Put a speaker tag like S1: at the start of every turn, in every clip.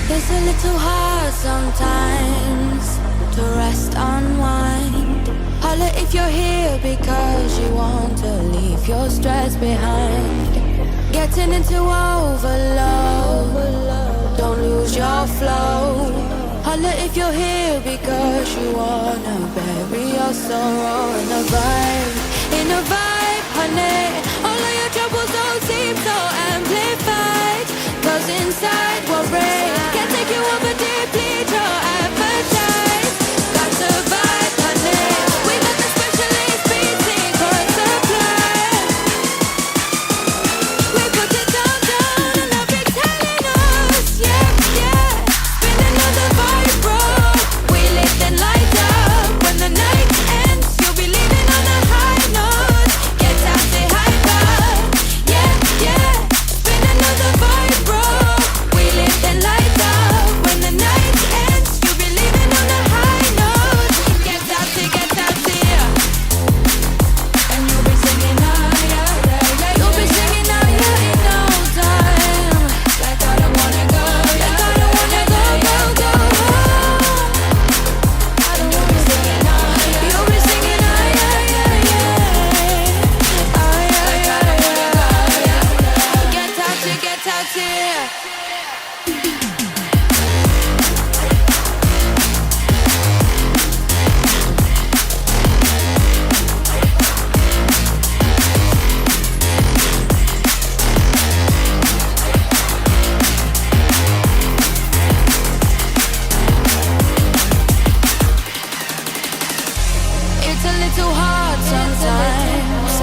S1: It's a little hard sometimes to rest, unwind. Holla if you're here because you want to leave your stress behind. Getting into overload, don't lose your flow. Holla if you're here because you wanna bury your sorrow in a vibe, honey. All of your troubles don't seem so amplified, 'cause inside we're brave. Can't take you over deeply, your appetite. Got to vibe, honey. We got the specialist beat secret supply. We put it down, and I'll be telling us, yeah. Spin another vibe, bro. We lift and light up. When the night ends, you'll be leaving on a high note. Get out the hyper, yeah. Spin another vibe, bro. We lift and light up. When the night ends, you'll be leaving on a high note. Get out the, and you'll be singing higher, yeah. You'll be singing higher in no time. Like I don't wanna go, like I don't wanna go home. I don't wanna be singing higher. You'll be singing higher, yeah. Higher. Get out here. It's a little hard sometimes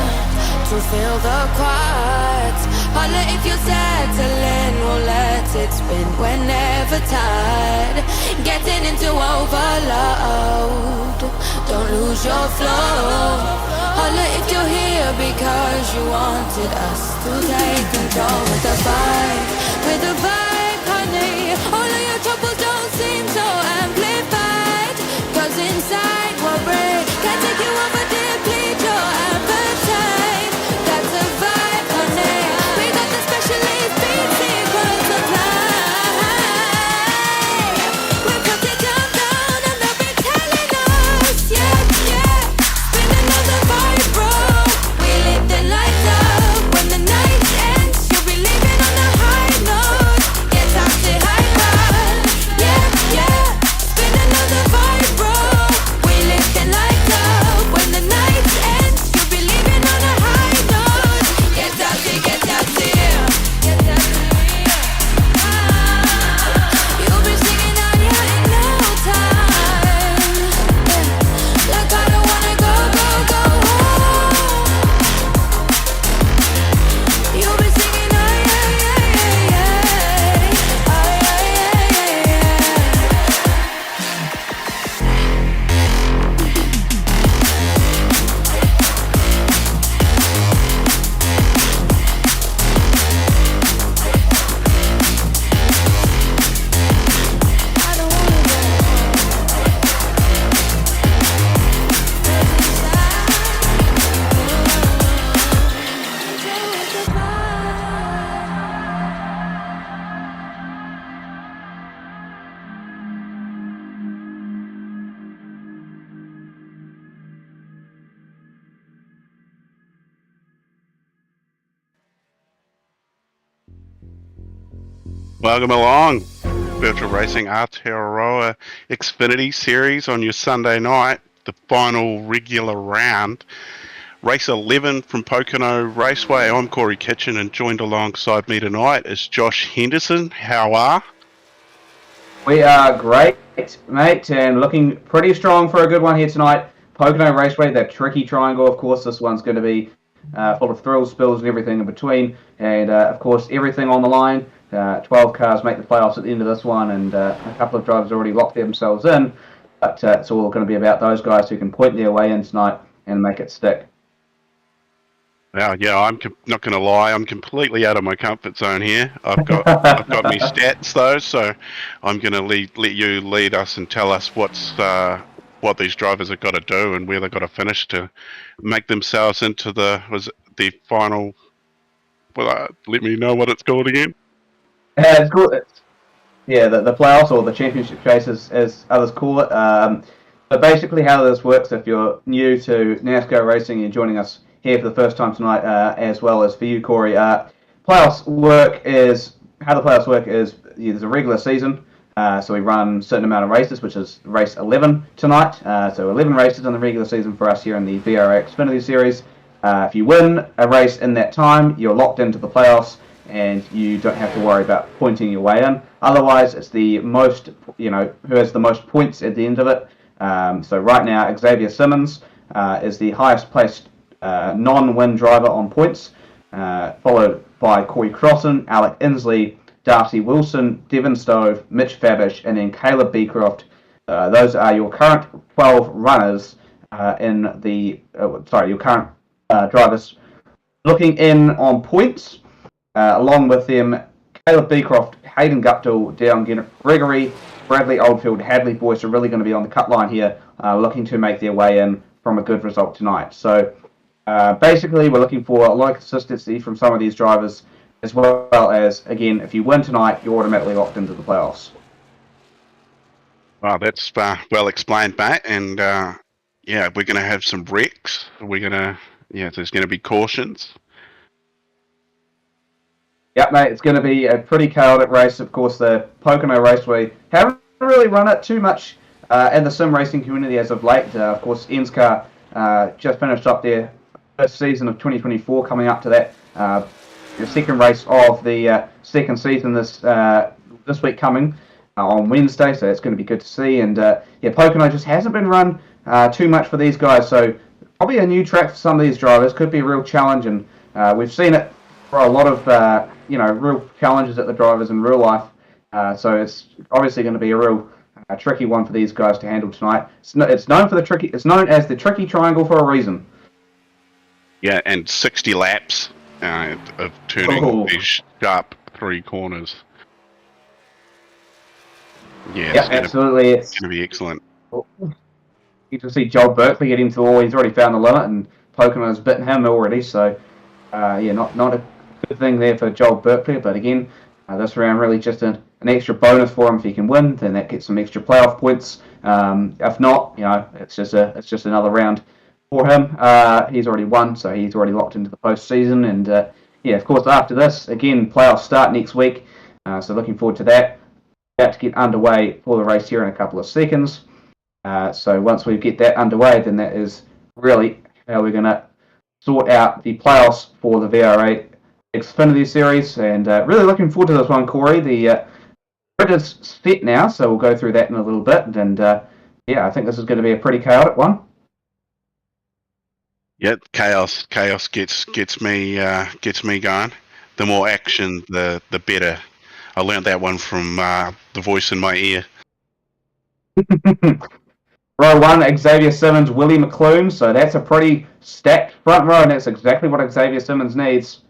S1: to feel the quiet. Holla if you're settling, we'll let it spin whenever tired. Getting into overload, don't lose your flow. Holla if you're here because you wanted us to take control with the vibe, honey. All of your troubles don't seem so amplified, 'cause inside we're brave. Can't take you over deeply, your appetite. That's a vibe, honey. We got the specialist beat secret supply. We put it down, and they'll be telling us, yeah. Spin another vibe, bro. We lift and light up. When the night ends, you'll be leaving on a high note. Get out the hyper, yeah. Spin another vibe, bro. We lift and light up. When the night ends, you'll be leaving on a high note. Get out here. You'll be singing out here in no time. Like I don't wanna go home. You'll be singing out, I don't wanna go.
S2: Welcome along. Virtual Racing Aotearoa Xfinity Series on your Sunday night, the final regular round. Race 11 from Pocono Raceway. I'm Corey Kitchen, and joined alongside me tonight is Josh Henderson. How are?
S3: We are great, mate, and looking pretty strong for a good one here tonight. Pocono Raceway, that tricky triangle, of course. This one's going to be full of thrills, spills, and everything in between. And, of course, everything on the line. 12 cars make the playoffs at the end of this one, and a couple of drivers already locked themselves in. But it's all going to be about those guys who can point their way in tonight and make it stick.
S2: Yeah, I'm not going to lie. I'm completely out of my comfort zone here. I've got me stats though, so I'm going to let you lead us and tell us what these drivers have got to do and where they've got to finish to make themselves into the final. Well, let me know what it's called again.
S3: It's cool. Yeah, the playoffs or the championship race, as others call it. But basically, how this works, if you're new to NASCAR racing and you're joining us here for the first time tonight, as well as for you, Corey, playoffs work is how the playoffs work is there's a regular season. So we run a certain amount of races, which is race 11 tonight. So 11 races in the regular season for us here in the VRA Xfinity series. If you win a race in that time, you're locked into the playoffs and you don't have to worry about pointing your way in. Otherwise, it's the most, who has the most points at the end of it. So right now, Xavier Simmons is the highest placed non-win driver on points, followed by Corey Crossan, Alec Inslee, Darcy Wilson, Devon Stove, Mitch Fabish, and then Caleb Beecroft. Those are your current 12 runners your current drivers looking in on points. Along with them, Caleb Beecroft, Hayden Guptill, Dale Gregory, Bradley Oldfield, Hadley Boyce are really going to be on the cut line here, looking to make their way in from a good result tonight. So basically, we're looking for a lot of consistency from some of these drivers, as well as, again, if you win tonight, you're automatically locked into the playoffs.
S2: Wow, that's well explained, mate. And yeah, we're going to have some wrecks. There's going to be cautions.
S3: Yep, mate, it's going to be a pretty chaotic race. Of course, the Pocono Raceway haven't really run it too much in the sim racing community as of late. Of course, NSCAR just finished up their first season of 2024, coming up to that the second race of the second season this week coming on Wednesday, so it's going to be good to see. And Pocono just hasn't been run too much for these guys, so probably a new track for some of these drivers. Could be a real challenge, and we've seen it for a lot of real challenges at the drivers in real life. So it's obviously going to be a real tricky one for these guys to handle tonight. It's known as the tricky triangle for a reason.
S2: Yeah, and 60 laps of turning these sharp three corners. Yeah,
S3: absolutely.
S2: It's going to be excellent.
S3: You can see Joel Berkeley getting to all. He's already found the limit, and Pocono's bitten him already. So not a good thing there for Joel Berkeley. But again, this round really just an extra bonus for him if he can win. Then that gets some extra playoff points. If not, it's just another round for him. He's already won, so he's already locked into the postseason. And of course, after this, again, playoffs start next week. So looking forward to that. About to get underway for the race here in a couple of seconds. So once we get that underway, then that is really how we're going to sort out the playoffs for the VRA Xfinity Series. And really looking forward to this one, Corey. The grid is set now, so we'll go through that in a little bit. And I think this is going to be a pretty chaotic one.
S2: Yeah, chaos gets me going. The more action, the better. I learned that one from the voice in my ear.
S3: Row 1, Xavier Simmons, Willie McClune. So that's a pretty stacked front row, and that's exactly what Xavier Simmons needs.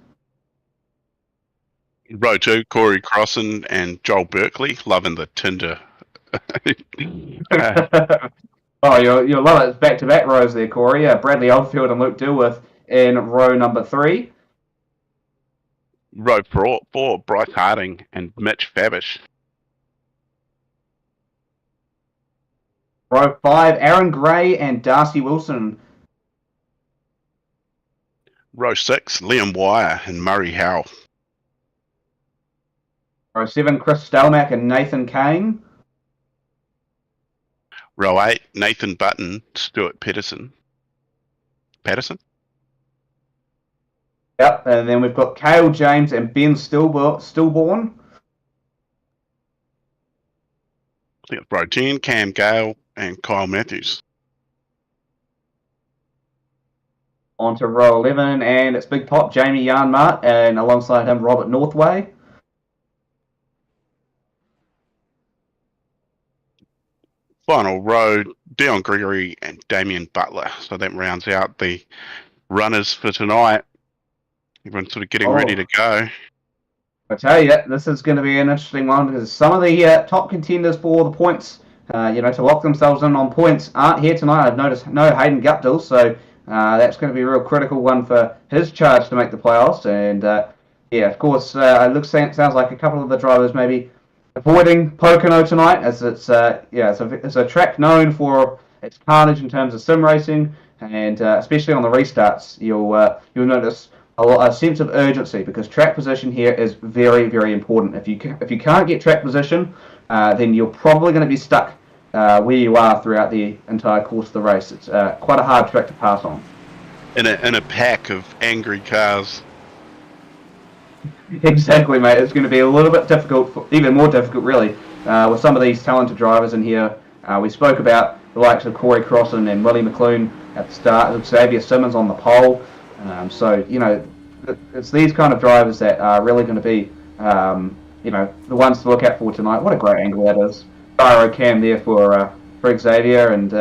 S2: Row 2, Corey Crossan and Joel Berkeley, loving the Tinder.
S3: Oh, you'll love it. It's back-to-back rows there, Corey. Bradley Oldfield and Luke Dilworth in row number 3.
S2: Row 4, Bryce Harding and Mitch Fabish.
S3: Row 5, Aaron Gray and Darcy Wilson.
S2: Row 6, Liam Wire and Murray Howell.
S3: Row 7, Chris Stelmack and Nathan Kane.
S2: Row 8, Nathan Button, Stuart Patterson.
S3: Yep, and then we've got Cale James and Ben Stillborn.
S2: Row 10, Cam Gale and Kyle Matthews.
S3: On to row 11, and it's Big Pop, Jamie Yarnmart, and alongside him, Robert Northway.
S2: Final row, Dion Gregory and Damien Butler. So that rounds out the runners for tonight. Everyone's sort of getting ready to go.
S3: I tell you, this is going to be an interesting one because some of the top contenders for the points, to lock themselves in on points, aren't here tonight. I've noticed no Hayden Guptill, so that's going to be a real critical one for his charge to make the playoffs. And of course, sounds like a couple of the drivers maybe avoiding Pocono tonight, as it's a track known for its carnage in terms of sim racing, and especially on the restarts, you'll notice a sense of urgency because track position here is very, very important. If you can't get track position, then you're probably going to be stuck where you are throughout the entire course of the race. It's quite a hard track to pass on.
S2: In a pack of angry cars.
S3: Exactly, mate. It's going to be a little bit difficult, even more difficult, really, with some of these talented drivers in here. We spoke about the likes of Corey Crossan and Willie McClune at the start, Xavier Simmons on the pole. It's these kind of drivers that are really going to be, the ones to look out for tonight. What a great angle that is. Gyro cam there for Xavier, and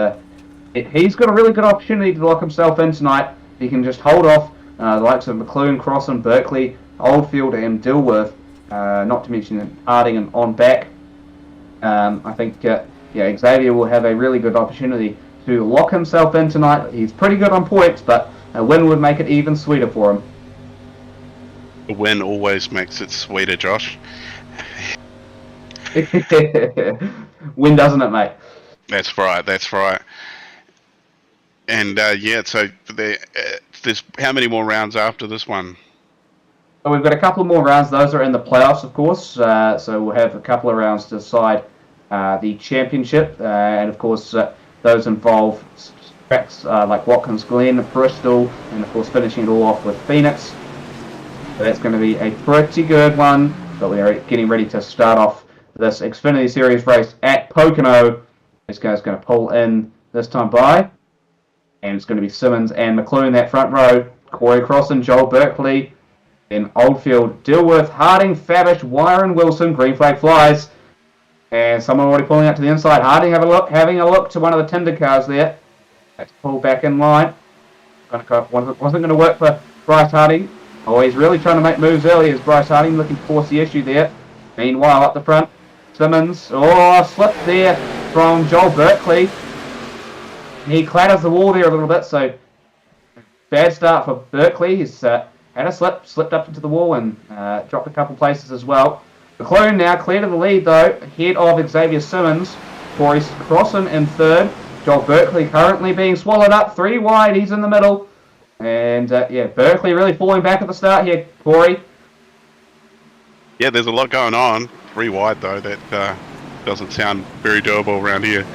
S3: he's got a really good opportunity to lock himself in tonight. He can just hold off the likes of McClune, Crossan, Berkeley, Oldfield, and Dilworth, not to mention Harding and on back. I think Xavier will have a really good opportunity to lock himself in tonight. He's pretty good on points, but a win would make it even sweeter for him.
S2: A win always makes it sweeter, Josh.
S3: Win, doesn't it, mate?
S2: That's right. And so there's how many more rounds after this one?
S3: So we've got a couple more rounds. Those are in the playoffs, of course. So we'll have a couple of rounds to decide the championship, and of course those involve tracks like Watkins Glen, Bristol, and of course finishing it all off with Phoenix. So that's going to be a pretty good one. But we're getting ready to start off this Xfinity Series race at Pocono. This guy's going to pull in this time by, and it's going to be Simmons and McClune that front row. Corey Crossan, Joel Berkeley, then Oldfield, Dilworth, Harding, Fabish, Wyron, Wilson. Green flag flies, and someone already pulling out to the inside. Harding having a look to one of the Tinder cars there. Let's pull back in line. Wasn't going to work for Bryce Harding. Oh, he's really trying to make moves early as Bryce Harding looking to force the issue there. Meanwhile, up the front, Simmons. Slip there from Joel Berkeley. He clatters the wall there a little bit, so bad start for Berkeley. He's had a slipped up into the wall and dropped a couple places as well. McClune now clear to the lead though, ahead of Xavier Simmons. Corey Crossan in third. Joel Berkeley currently being swallowed up, 3 wide. He's in the middle. And Berkeley really falling back at the start here, Corey.
S2: Yeah, there's a lot going on. 3 wide though, that doesn't sound very doable around here.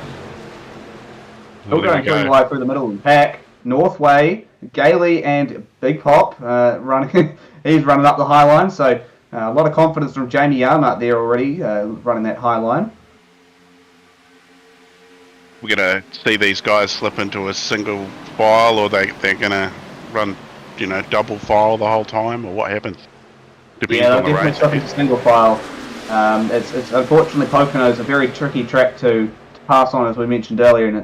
S3: Still going 3 wide through the middle and pack. Northway, Gailey and Big Pop running. He's running up the high line, so a lot of confidence from Jamie Yarmart there already, running that high line.
S2: We're going to see these guys slip into a single file, or they're going to run, double file the whole time, or what happens?
S3: Depends on the race. Definitely into single file. It's unfortunately Pocono is a very tricky track to pass on, as we mentioned earlier, and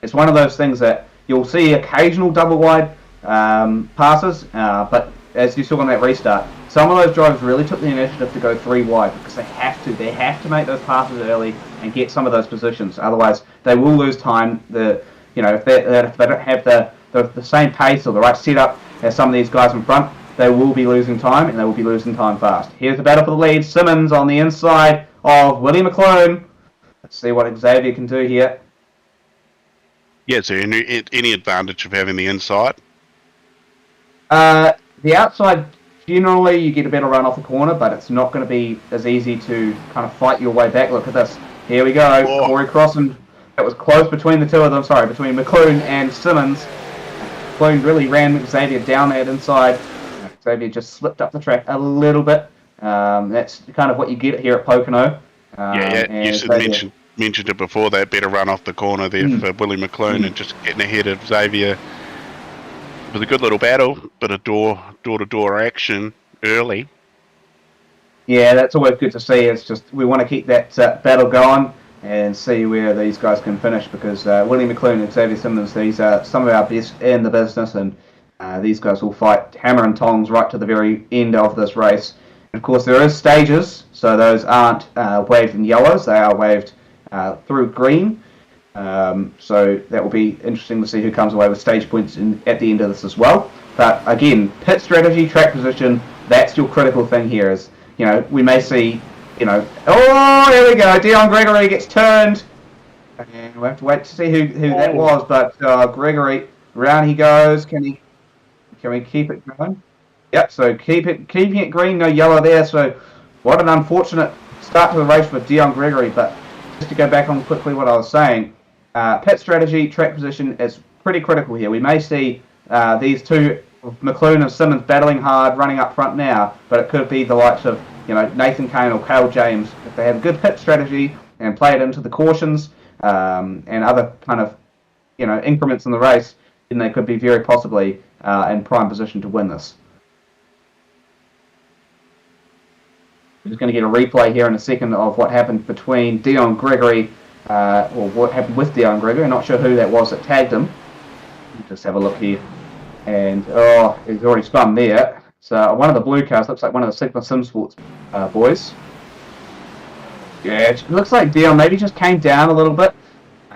S3: it's one of those things that you'll see occasional double wide passes, but as you saw on that restart, some of those drivers really took the initiative to go 3 wide because they have to. They have to make those passes early and get some of those positions. Otherwise, they will lose time. If they don't have the same pace or the right setup as some of these guys in front, they will be losing time, and they will be losing time fast. Here's the battle for the lead. Simmons on the inside of Willie McClune. Let's see what Xavier can do here.
S2: Yeah, so any advantage of having the inside?
S3: The outside, generally you get a better run off the corner, but it's not going to be as easy to kind of fight your way back. Look at this. Here we go. Oh. Corey Crossan. It was close between the two of them. Sorry, between McClune and Simmons. McClune really ran Xavier down that inside. Xavier just slipped up the track a little bit. That's kind of what you get here at Pocono.
S2: You mentioned it before, that better run off the corner there for Willie McClune and just getting ahead of Xavier. It was a good little battle, bit of door-to-door action early.
S3: Yeah, that's always good to see. It's just we want to keep that battle going and see where these guys can finish because Willie McClune and Xavier Simmons, these are some of our best in the business, and These guys will fight hammer and tongs right to the very end of this race. And of course, there is stages, so those aren't waved in yellows; they are waved through green. So that will be interesting to see who comes away with stage points at the end of this as well. But again, pit strategy, track position, that's your critical thing here. Is, we may see, oh, there we go, Dion Gregory gets turned. And we'll have to wait to see who that was. But Gregory, round he goes. Can we keep it going? Yep. So keeping it green, no yellow there. So what an unfortunate start to the race with Dion Gregory. But just to go back on quickly what I was saying, pit strategy, track position is pretty critical here. We may see these two, McLoone and Simmons, battling hard, running up front now. But it could be the likes of Nathan Kane or Cale James if they have a good pit strategy and play it into the cautions. And other kind of, increments in the race, then they could be very possibly in prime position to win this. We're just going to get a replay here in a second of what happened between Dion Gregory, or what happened with Dion Gregory. I'm not sure who that was that tagged him. Just have a look here. And, he's already spun there. So one of the blue cars looks like one of the Sigma Sim Sports boys. Yeah, it looks like Dion maybe just came down a little bit.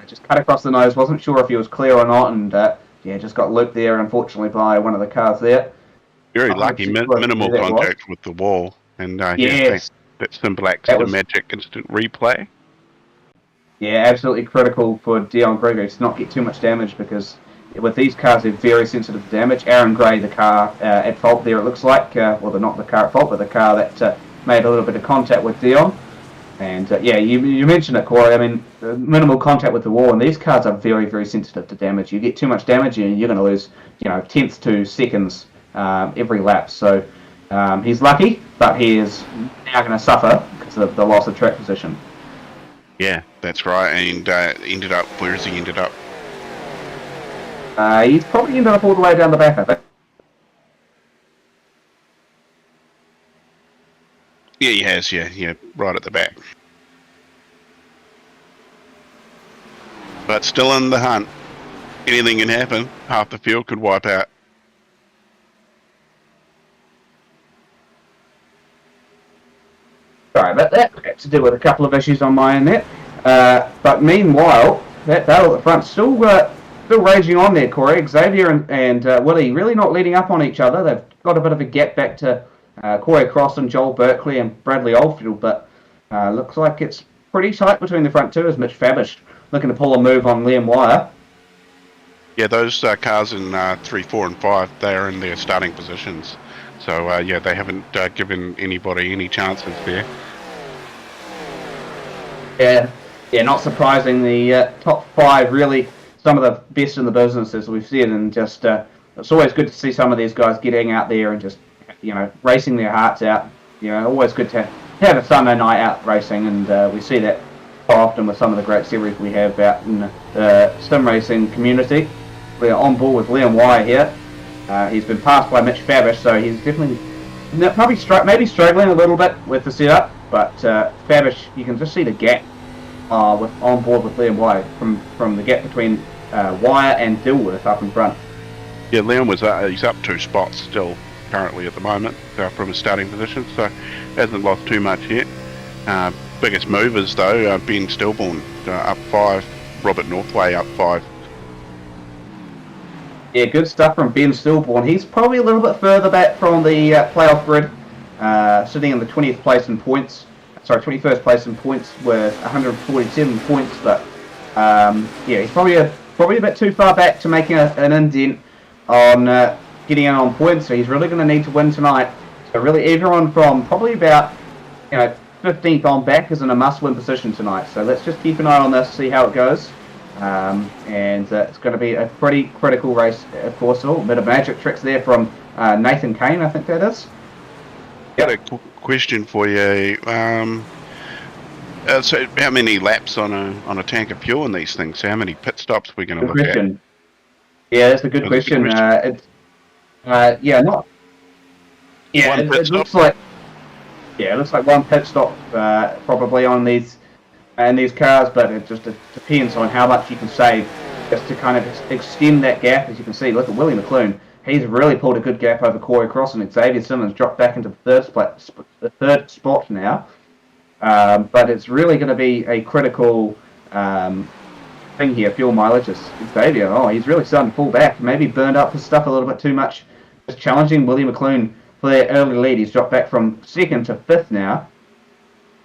S3: Just cut across the nose. Wasn't sure if he was clear or not. And, just got looped there, unfortunately, by one of the cars there.
S2: Very lucky. Minimal contact with the wall. And, yes. That Sim Black did a magic instant replay.
S3: Yeah, absolutely critical for Dion Gregory to not get too much damage, because with these cars, they're very sensitive to damage. Aaron Gray, the car at fault there, it looks like. Well, they're not the car at fault, but the car that made a little bit of contact with Dion. And you mentioned it, Corey. I mean, minimal contact with the wall, and these cars are very, very sensitive to damage. You get too much damage, and you're going to lose, tenths to seconds every lap. So he's lucky, but he is now going to suffer because of the loss of track position.
S2: Yeah, that's right. And ended up, where has he ended up?
S3: He's probably ended up all the way down the back, I think.
S2: Yeah, he has, yeah, right at the back. But still in the hunt. Anything can happen. Half the field could wipe out.
S3: Sorry about that. Had to deal with a couple of issues on my end there. But meanwhile, that battle at the front still raging on there, Corey. Xavier and Willie really not leading up on each other. They've got a bit of a gap back to Corey Crossan, Joel Berkeley, and Bradley Oldfield, but looks like it's pretty tight between the front two as Mitch Fabish looking to pull a move on Liam Wire.
S2: Yeah, those cars in 3, 4, and 5, they are in their starting positions. So, they haven't given anybody any chances there. Yeah, not surprising. The top 5 really some of the best in the business, as we've said, and just it's always good to see some of these guys getting out there and just racing their hearts out. Always good to have a Sunday night out racing, and we see that quite often with some of the great series we have out in the sim racing community. We're on board with Liam Wire here. He's been passed by Mitch Fabish, so he's definitely maybe struggling a little bit with the setup, but Fabish, you can just see the gap on board with Liam Wire from the gap between Wire and Dilworth up in front. Yeah, Liam he's up 2 spots still currently at the moment from his starting position, so hasn't lost too much yet. Biggest movers though, Ben Stillborn up 5, Robert Northway up 5.
S3: Yeah, good stuff from Ben Stillborn. He's probably a little bit further back from the playoff grid, sitting in the 20th place in points. Sorry, 21st place in points with 147 points, but he's probably a bit too far back to make an indent on getting in on points, so he's really going to need to win tonight. So really everyone from probably about 15th on back is in a must-win position tonight. So let's just keep an eye on this, see how it goes. And it's going to be a pretty critical race, of course. A bit of magic tricks there from Nathan Kane, I think that is.
S2: Got a question for you. So how many laps on a tank of fuel in these things? So how many pit stops are we going to look at?
S3: Yeah, that's a good question. It looks like one pit stop probably on these cars, but it just depends on how much you can save just to kind of extend that gap. As you can see, look at Willie McLoone he's really pulled a good gap over Corey Cross, and Xavier Simmons dropped back into the third spot now. But it's really going to be a critical thing here. Fuel mileage is Xavier. Oh, he's really starting to pull back. Maybe burned up his stuff a little bit too much. Just challenging Willie McClune for their early lead. He's dropped back from second to fifth now.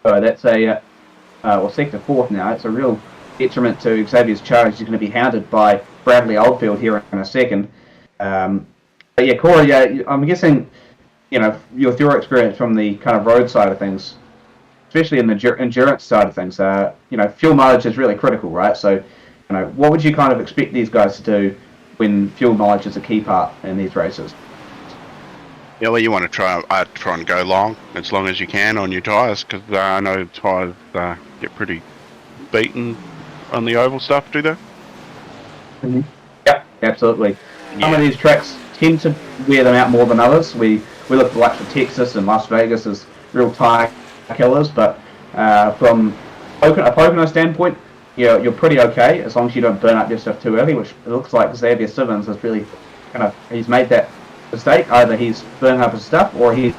S3: So that's a second to fourth now. It's a real detriment to Xavier's charge. He's going to be hounded by Bradley Oldfield here in a second. But yeah, Corey, I'm guessing, with your experience from the kind of road side of things, especially in the endurance side of things, fuel mileage is really critical, right? So, what would you kind of expect these guys to do when fuel mileage is a key part in these races?
S2: Yeah, well, you want to try and go long as you can on your tyres, because I know tyres get pretty beaten on the oval stuff, do they?
S3: Mm-hmm. Yep, absolutely. Some of these tracks tend to wear them out more than others. We look at the likes of Texas and Las Vegas as real tyre killers, but from a Pocono standpoint, you're pretty okay as long as you don't burn up your stuff too early, which it looks like Xavier Simmons has really he's made that mistake. Either he's burning up his stuff or he's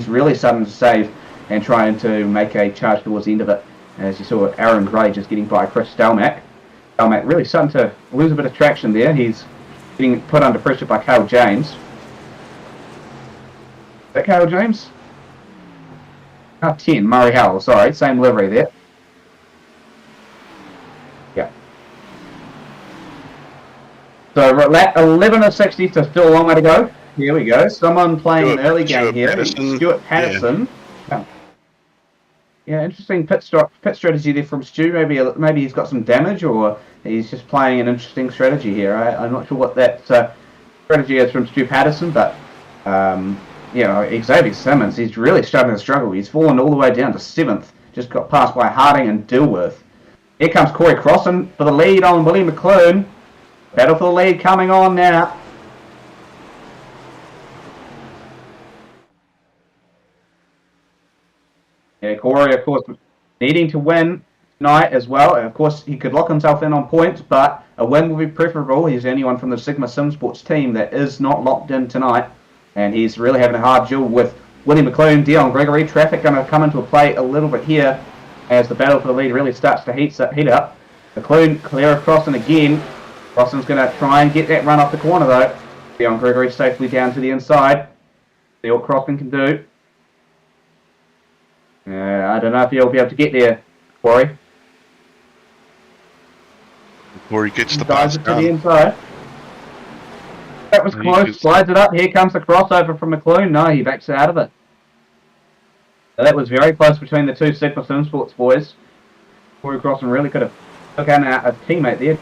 S3: really starting to save and trying to make a charge towards the end of it. As you saw, Aaron Gray just getting by Chris Stelmack. Stelmack really starting to lose a bit of traction there. He's getting put under pressure by Cale James. Is that Cale James? 10, Murray Howell, sorry, same livery there. Yeah. So lap 11 of 60, so still a long way to go. Here we go. Someone playing an early game here. Stuart Patterson. Yeah, interesting pit strategy there from Stu. Maybe he's got some damage, or he's just playing an interesting strategy here. I'm not sure what that strategy is from Stu Patterson, but Xavier Simmons, he's really starting to struggle. He's fallen all the way down to 7th. Just got passed by Harding and Dilworth. Here comes Corey Crossan for the lead on Willie McClune. Battle for the lead coming on now. Yeah, Corey, of course, needing to win tonight as well. And of course, he could lock himself in on points, but a win will be preferable. He's the only one from the Sigma Sim Sports team that is not locked in tonight. And he's really having a hard duel with Willie McClune, Dion Gregory. Traffic going to come into play a little bit here as the battle for the lead really starts to heat up. McClune clear across and again. Crossan's going to try and get that run off the corner though. Dion Gregory safely down to the inside. See what Crossan can do. I don't know if he'll be able to get there, Corey.
S2: Before he gets the pass
S3: to the inside. That was close. Slides it up. Here comes the crossover from McClune. No, he backs out of it. So that was very close between the two Sigma Sim Sports boys. Corey Crossan really could have taken out a teammate there.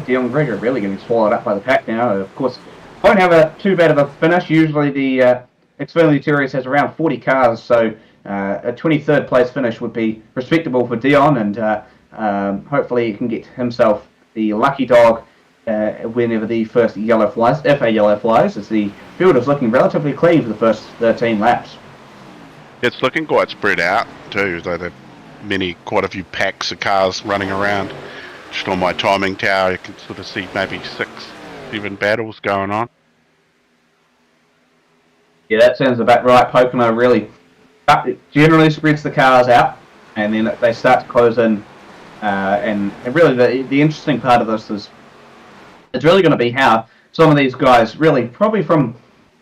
S3: Dion Greger really getting swallowed up by the pack now. Of course, won't have too bad of a finish. Usually the Xfinity Series has around 40 cars, so a 23rd place finish would be respectable for Dion, and hopefully he can get himself the lucky dog whenever the first yellow flies, if a yellow flies, as the field is looking relatively clean for the first 13 laps.
S2: It's looking quite spread out too, though there are quite a few packs of cars running around. Just on my timing tower, you can sort of see maybe 6 even battles going on.
S3: Yeah, that sounds about right. Pocono really generally spreads the cars out, and then they start to close in. And really, the interesting part of this is it's really going to be how some of these guys, really probably from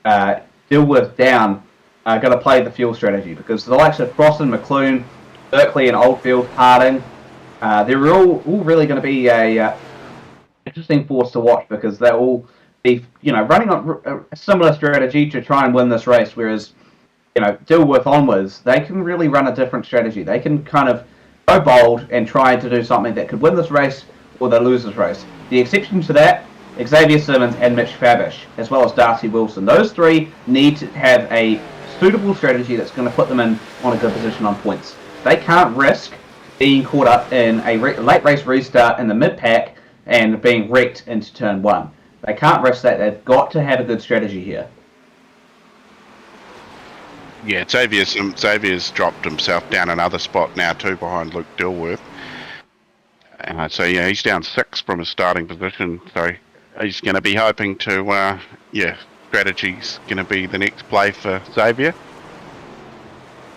S3: Dilworth down, are going to play the fuel strategy, because the likes of Crossan, McClune, Berkeley, and Oldfield, Harding, they're all really going to be a interesting force to watch, because they'll all be running on a similar strategy to try and win this race, whereas Dilworth onwards, they can really run a different strategy. They can kind of go bold and try to do something that could win this race or they lose this race. The exception to that, Xavier Simmons and Mitch Fabish, as well as Darcy Wilson. Those three need to have a suitable strategy that's going to put them in on a good position on points. They can't risk being caught up in a late race restart in the mid-pack and being wrecked into turn 1. They can't risk that. They've got to have a good strategy here.
S2: Yeah, Xavier's dropped himself down another spot now too, behind Luke Dilworth. And so yeah, he's down 6 from his starting position. So he's going to be hoping to, grab strategy's going to be the next play for Xavier?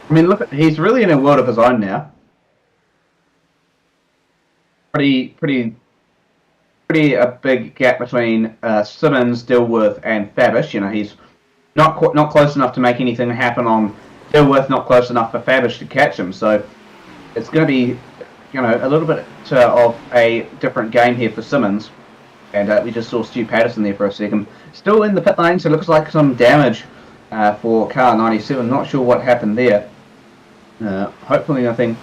S3: I mean, look, he's really in a world of his own now. Pretty a big gap between Simmons, Dilworth, and Fabish. You know, he's not close enough to make anything happen on Dilworth, not close enough for Fabish to catch him. So it's going to be, you know, a little bit of a different game here for Simmons. And we just saw Stu Patterson there for a second. Still in the pit lane, so it looks like some damage for car 97. Not sure what happened there. Hopefully nothing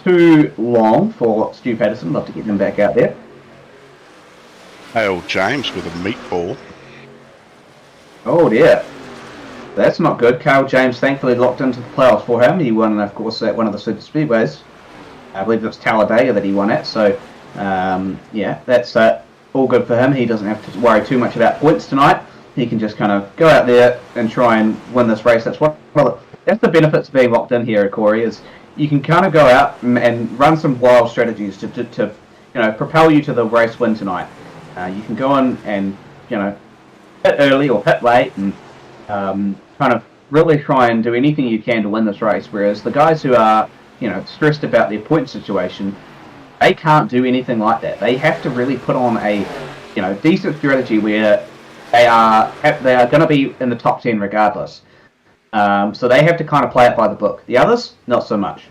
S3: too long for Stu Patterson. Love to get him back out there.
S2: Hale James with a meatball.
S3: Oh dear. That's not good. Carl James thankfully locked into the playoffs for him. He won, of course, at one of the super speedways. I believe it was Talladega that he won at. So, yeah, that's all good for him. He doesn't have to worry too much about points tonight. He can just kind of go out there and try and win this race. That's the benefits of being locked in here, Corey, is you can kind of go out and run some wild strategies to you know, propel you to the race win tonight. You can go in and, you know, hit early or hit late and kind of really try and do anything you can to win this race. Whereas the guys who are, you know, stressed about their point situation, they can't do anything like that. They have to really put on a, you know, decent strategy where they are going to be in the top 10 regardless. So they have to kind of play it by the book. The others, not so much.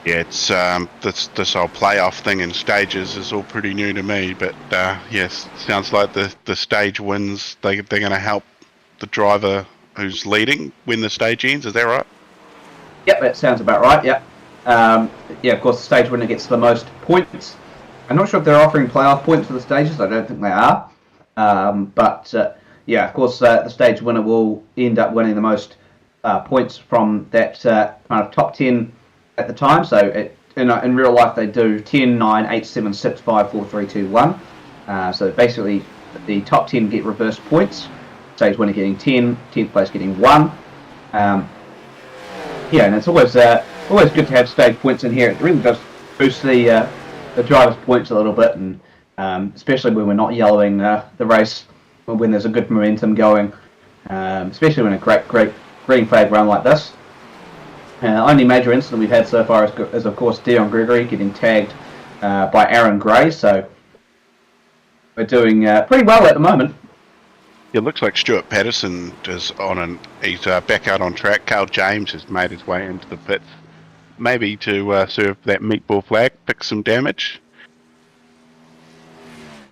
S2: Yeah, it's this whole playoff thing in stages is all pretty new to me, but yes, sounds like the stage wins. They're going to help the driver who's leading win the stage ends. Is that right?
S3: Yep, that sounds about right. Yep. Yeah, of course, the stage winner gets the most points. I'm not sure if they're offering playoff points for the stages. I don't think they are. But yeah, of course, the stage winner will end up winning the most points from that kind of top 10 at the time. So in real life, they do 10, 9, 8, 7, 6, 5, 4, 3, 2, 1. So basically, the top 10 get reverse points. Stage winner getting 10, 10th place getting 1. Yeah, and it's always good to have stage points in here. It really does boost the driver's points a little bit, and especially when we're not yellowing the race, when there's a good momentum going, especially when a great green flag run like this. Only major incident we've had so far is of course Dion Gregory getting tagged by Aaron Gray, so we're doing pretty well at the moment.
S2: It looks like Stuart Patterson is he's back out on track. Carl James has made his way into the pits, maybe to serve that meatball flag, pick some damage.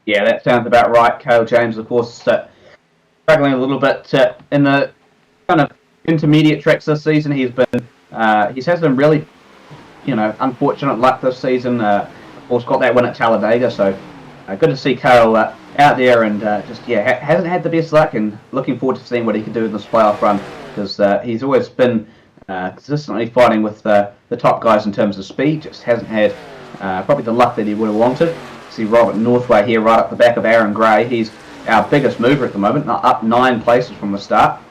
S3: Yeah, that sounds about right. Carl James, of course, struggling a little bit in the kind of intermediate tracks this season. He's had some really, you know, unfortunate luck this season. Of course, got that win at Talladega, so good to see Carl out there and hasn't had the best luck, and looking forward to seeing what he can do in this playoff run, because he's always been consistently fighting with the top guys in terms of speed. Just hasn't had probably the luck that he would have wanted. See Robert Northway here right up the back of Aaron Gray. He's our biggest mover at the moment, up 9 places from the start.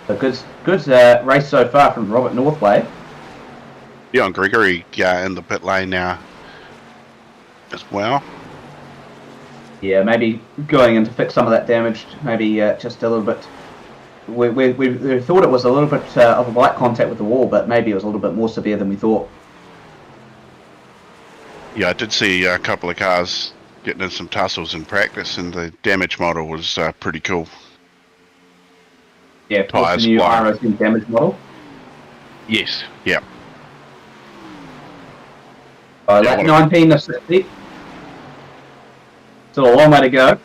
S3: So good race so far from Robert Northway.
S2: Dion Gregory in the pit lane now as well.
S3: Yeah, maybe going in to fix some of that damage. Maybe just a little bit. We thought it was a little bit of a light contact with the wall, but maybe it was a little bit more severe than we thought.
S2: Yeah, I did see a couple of cars getting in some tussles in practice, and the damage model was pretty cool.
S3: Yeah, the new ROC damage model.
S2: Yes, yeah.
S3: That 19 to 60. Still a long way to go.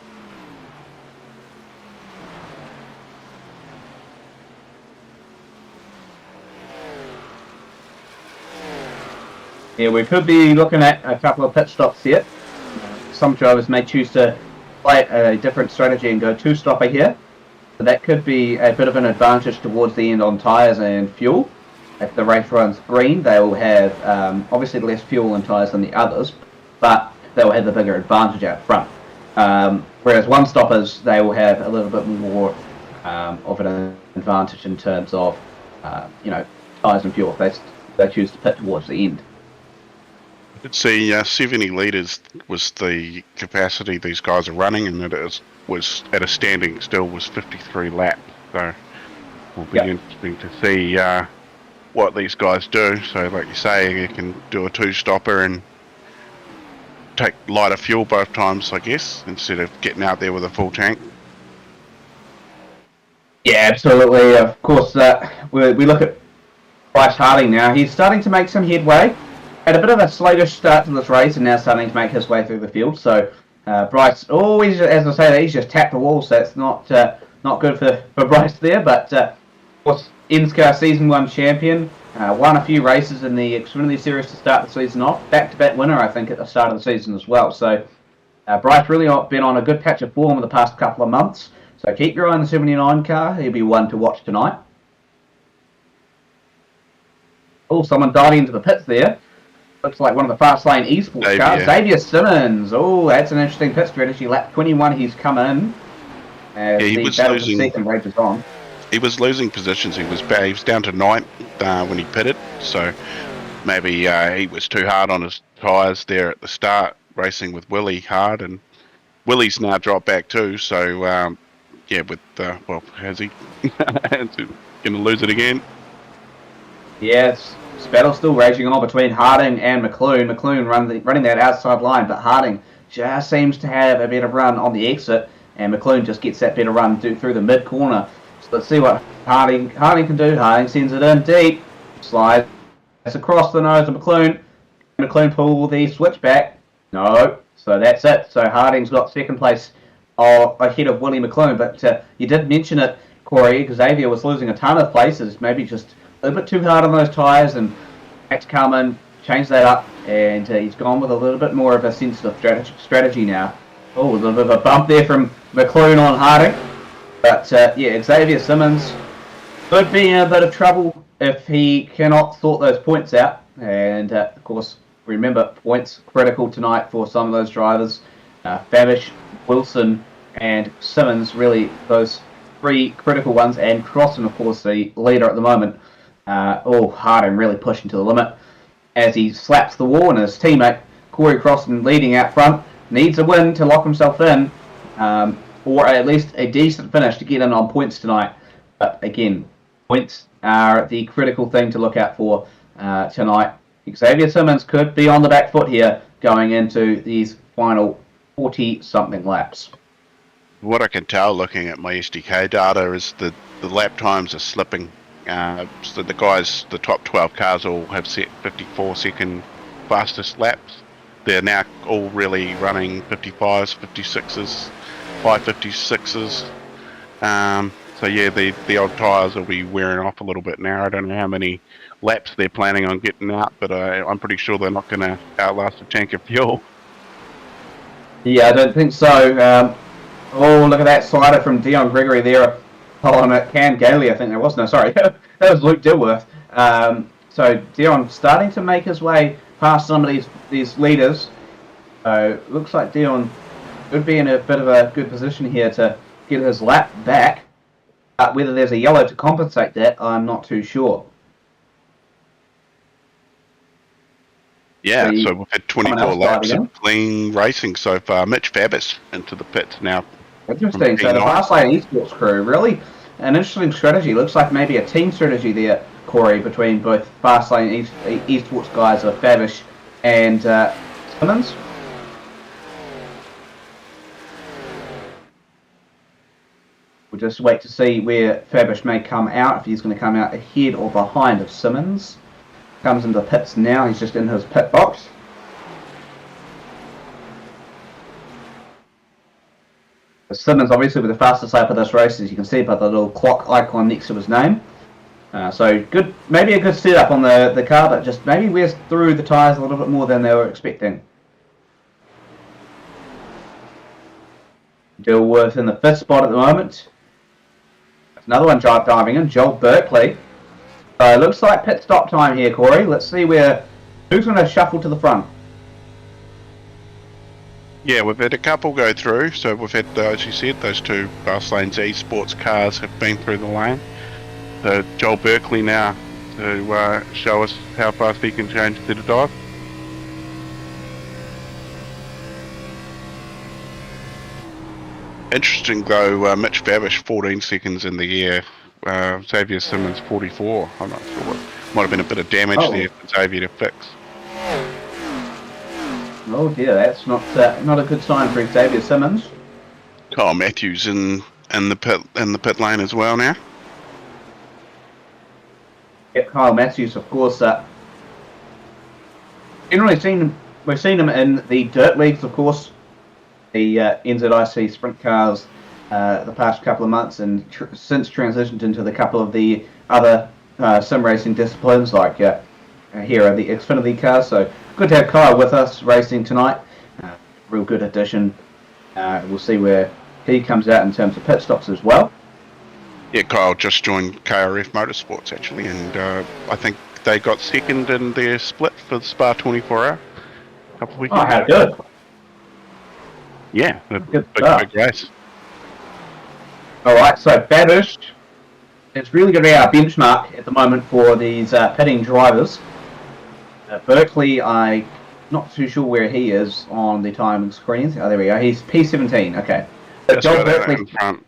S3: Yeah, we could be looking at a couple of pit stops here. Some drivers may choose to play a different strategy and go 2-stopper here. So that could be a bit of an advantage towards the end on tyres and fuel. If the race runs green, they will have obviously less fuel and tyres than the others, but they will have the bigger advantage out front. Whereas 1-stoppers, they will have a little bit more of an advantage in terms of tyres and fuel if they choose to pit towards the end.
S2: See, 70 litres was the capacity these guys are running, and was at a standing still was 53 laps. So will be interesting to see what these guys do. So, like you say, you can do a two-stopper and take lighter fuel both times, I guess, instead of getting out there with a full tank.
S3: Yeah, absolutely. Of course, we look at Bryce Harding now. He's starting to make some headway. Had a bit of a sluggish start to this race and now starting to make his way through the field. So Bryce always, as I say, he's just tapped the wall, so it's not good for Bryce there. But of course, NSCAR Season 1 champion, won a few races in the Xfinity Series to start the season off. Back-to-back winner, I think, at the start of the season as well. So Bryce really been on a good patch of form in the past couple of months. So keep your eye on the 79 car. He'll be one to watch tonight. Oh, someone diving into the pits there. Looks like one of the fast lane esports cars. Xavier Simmons. Oh, that's an interesting pit strategy. Lap 21, he's come in.
S2: He was losing.
S3: Second rages on.
S2: He was losing positions. He was down to 9th when he pitted. So maybe he was too hard on his tyres there at the start, racing with Willie hard, and Willie's now dropped back too. So has he? Going to lose it again?
S3: Yes. Battle's still raging on between Harding and McLoone. McLoone running that outside line, but Harding just seems to have a better run on the exit, and McLoone just gets that better run through the mid corner. So let's see what Harding can do. Harding sends it in deep, slides across the nose of McLoone. McLoone pull the switchback. No, so that's it. So Harding's got second place ahead of Willie McLoone, but you did mention it, Corey. Xavier was losing a ton of places, maybe just a little bit too hard on those tyres, and had to come in, change that up, and he's gone with a little bit more of a sensitive strategy now. Oh, a little bit of a bump there from McLoone on Harding. But Xavier Simmons could be in a bit of trouble if he cannot sort those points out. And of course, remember, points critical tonight for some of those drivers. Fabish, Wilson, and Simmons, really those three critical ones, and Crossan, of course, the leader at the moment. Harding really pushing to the limit as he slaps the wall, and his teammate Corey Crossan leading out front needs a win to lock himself in, or at least a decent finish to get in on points tonight. But again, points are the critical thing to look out for tonight. Xavier Simmons could be on the back foot here going into these final 40-something laps.
S2: What I can tell looking at my SDK data is that the lap times are slipping. So the top 12 cars all have set 54-second fastest laps. They're now all really running 55s, 56s, 556s. The old tyres will be wearing off a little bit now. I don't know how many laps they're planning on getting out, but I'm pretty sure they're not going to outlast a tank of fuel.
S3: Yeah, I don't think so. Look at that slider from Dion Gregory there. On Cam Gailey, I think there was. No, sorry. That was Luke Dilworth. So Dion starting to make his way past some of these leaders. So looks like Dion could be in a bit of a good position here to get his lap back. Whether there's a yellow to compensate that, I'm not too sure.
S2: Yeah, so we've had 24 laps of clean racing so far. Mitch Fabbis into the pits now.
S3: Interesting. So the Fastlane Esports crew, really an interesting strategy. Looks like maybe a team strategy there, Corey, between both Fastlane Esports guys of Fabish and Simmons. We'll just wait to see where Fabish may come out, if he's going to come out ahead or behind of Simmons. Comes into the pits now. He's just in his pit box. Simmons obviously with the fastest lap of this race, as you can see by the little clock icon next to his name. So good, maybe a good setup on the car, but just maybe wears through the tyres a little bit more than they were expecting. Dilworth in the fifth spot at the moment. Another one diving in, Joel Berkeley. Looks like pit stop time here, Corey. Let's see who's going to shuffle to the front.
S2: Yeah, we've had a couple go through. So we've had, as you said, those two Fastlane Esports cars have been through the lane. So Joel Berkeley now to show us how fast he can change to the dive. Interesting though, Mitch Babish 14 seconds in the air, Xavier Simmons 44. I'm not sure what might have been a bit of damage there for Xavier to fix.
S3: Oh dear, that's not a good sign for Xavier Simmons.
S2: Kyle Matthews in the pit lane as well now.
S3: Yep, Kyle Matthews, of course. We've seen him in the dirt leagues, of course, the NZIC sprint cars the past couple of months, and since transitioned into the couple of the other sim racing disciplines like here are the Xfinity cars. So good to have Kyle with us racing tonight. Real good addition. We'll see where he comes out in terms of pit stops as well.
S2: Yeah, Kyle just joined KRF Motorsports actually, and I think they got second in their split for the Spa 24 hour a couple of weeks ago.
S3: Oh, how good.
S2: Yeah,
S3: Good
S2: big race.
S3: Alright, so Babish is really going to be our benchmark at the moment for these pitting drivers. Berkeley, I'm not too sure where he is on the timing screens. Oh, there we go. He's P17, okay.
S2: John Berkeley in front.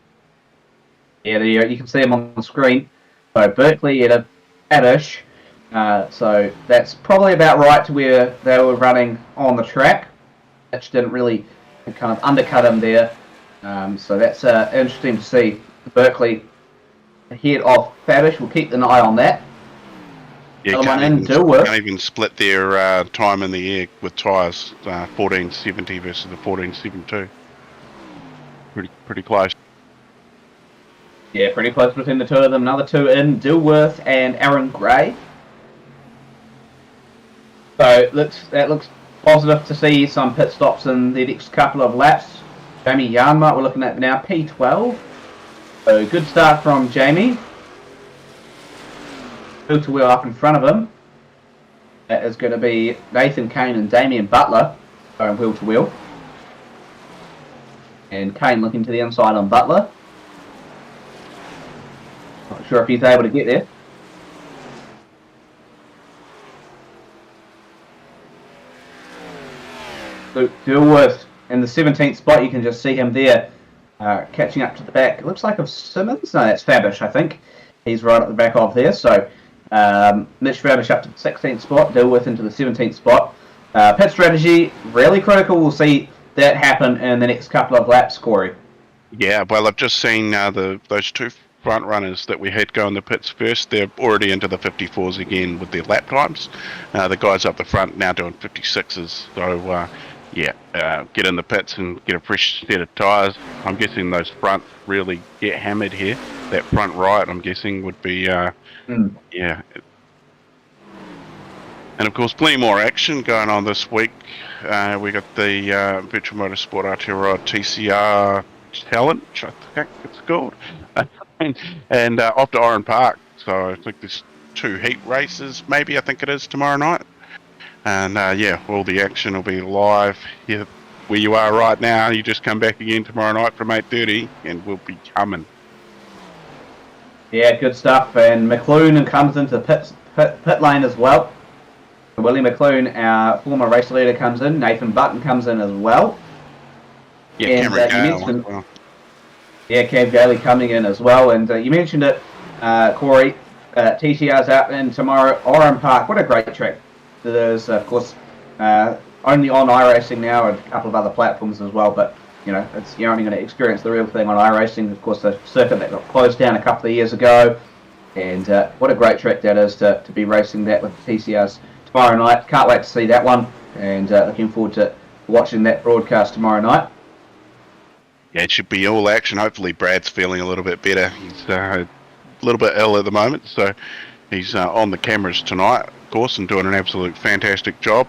S3: Yeah, there you go. You can see him on the screen. So Berkeley at a Babish. So that's probably about right to where they were running on the track. Which didn't really kind of undercut him there. So that's interesting to see. Berkeley ahead of Babish. We'll keep an eye on that.
S2: Yeah, can't even split their time in the air with tyres. 14.70 versus the 14.72. Pretty close.
S3: Yeah, pretty close between the two of them. Another two in, Dilworth and Aaron Gray. So that looks positive to see some pit stops in the next couple of laps. Jamie Yarnmark, we're looking at now, P12. So good start from Jamie. Wheel to wheel up in front of him. That is going to be Nathan Kane and Damien Butler going wheel to wheel. And Kane looking to the inside on Butler. Not sure if he's able to get there. Luke Dilworth in the 17th spot. You can just see him there catching up to the back. It looks like of Simmons. No, that's Fabish, I think. He's right at the back of there. So Mitch Fabish up to the 16th spot. Dilworth into the 17th spot. Pit strategy, really critical. We'll see that happen in the next couple of laps, Corey.
S2: Yeah, well, I've just seen those two front runners that we had go in the pits first. They're already into the 54s again with their lap times. The guys up the front now doing 56s. So, get in the pits and get a fresh set of tyres. I'm guessing those front really get hammered here. That front right, I'm guessing, would be, yeah. And of course, plenty more action going on this week. We got the Virtual Motorsport Aotearoa TCR Challenge, I think it's called, and off to Oran Park. So I think there's 2 heat races, maybe I think it is tomorrow night. And all the action will be live here where you are right now. You just come back again tomorrow night from 8:30, and we'll be coming.
S3: Yeah, good stuff. And McLoone comes into the pit lane as well. Willie McLoone, our former race leader, comes in. Nathan Button comes in as well.
S2: Yeah,
S3: and,
S2: Cameron Gale as well.
S3: Yeah, Cam Gailey coming in as well. And you mentioned it, Corey. TCR's out in tomorrow. Oran Park, what a great track. There's, of course, only on iRacing now and a couple of other platforms as well. But, you're only going to experience the real thing on iRacing. Of course, the circuit that got closed down a couple of years ago. And what a great track that is to be racing that with the TCRs tomorrow night. Can't wait to see that one, and looking forward to watching that broadcast tomorrow night.
S2: Yeah, it should be all action. Hopefully Brad's feeling a little bit better. He's a little bit ill at the moment, so he's on the cameras tonight, of course, and doing an absolute fantastic job.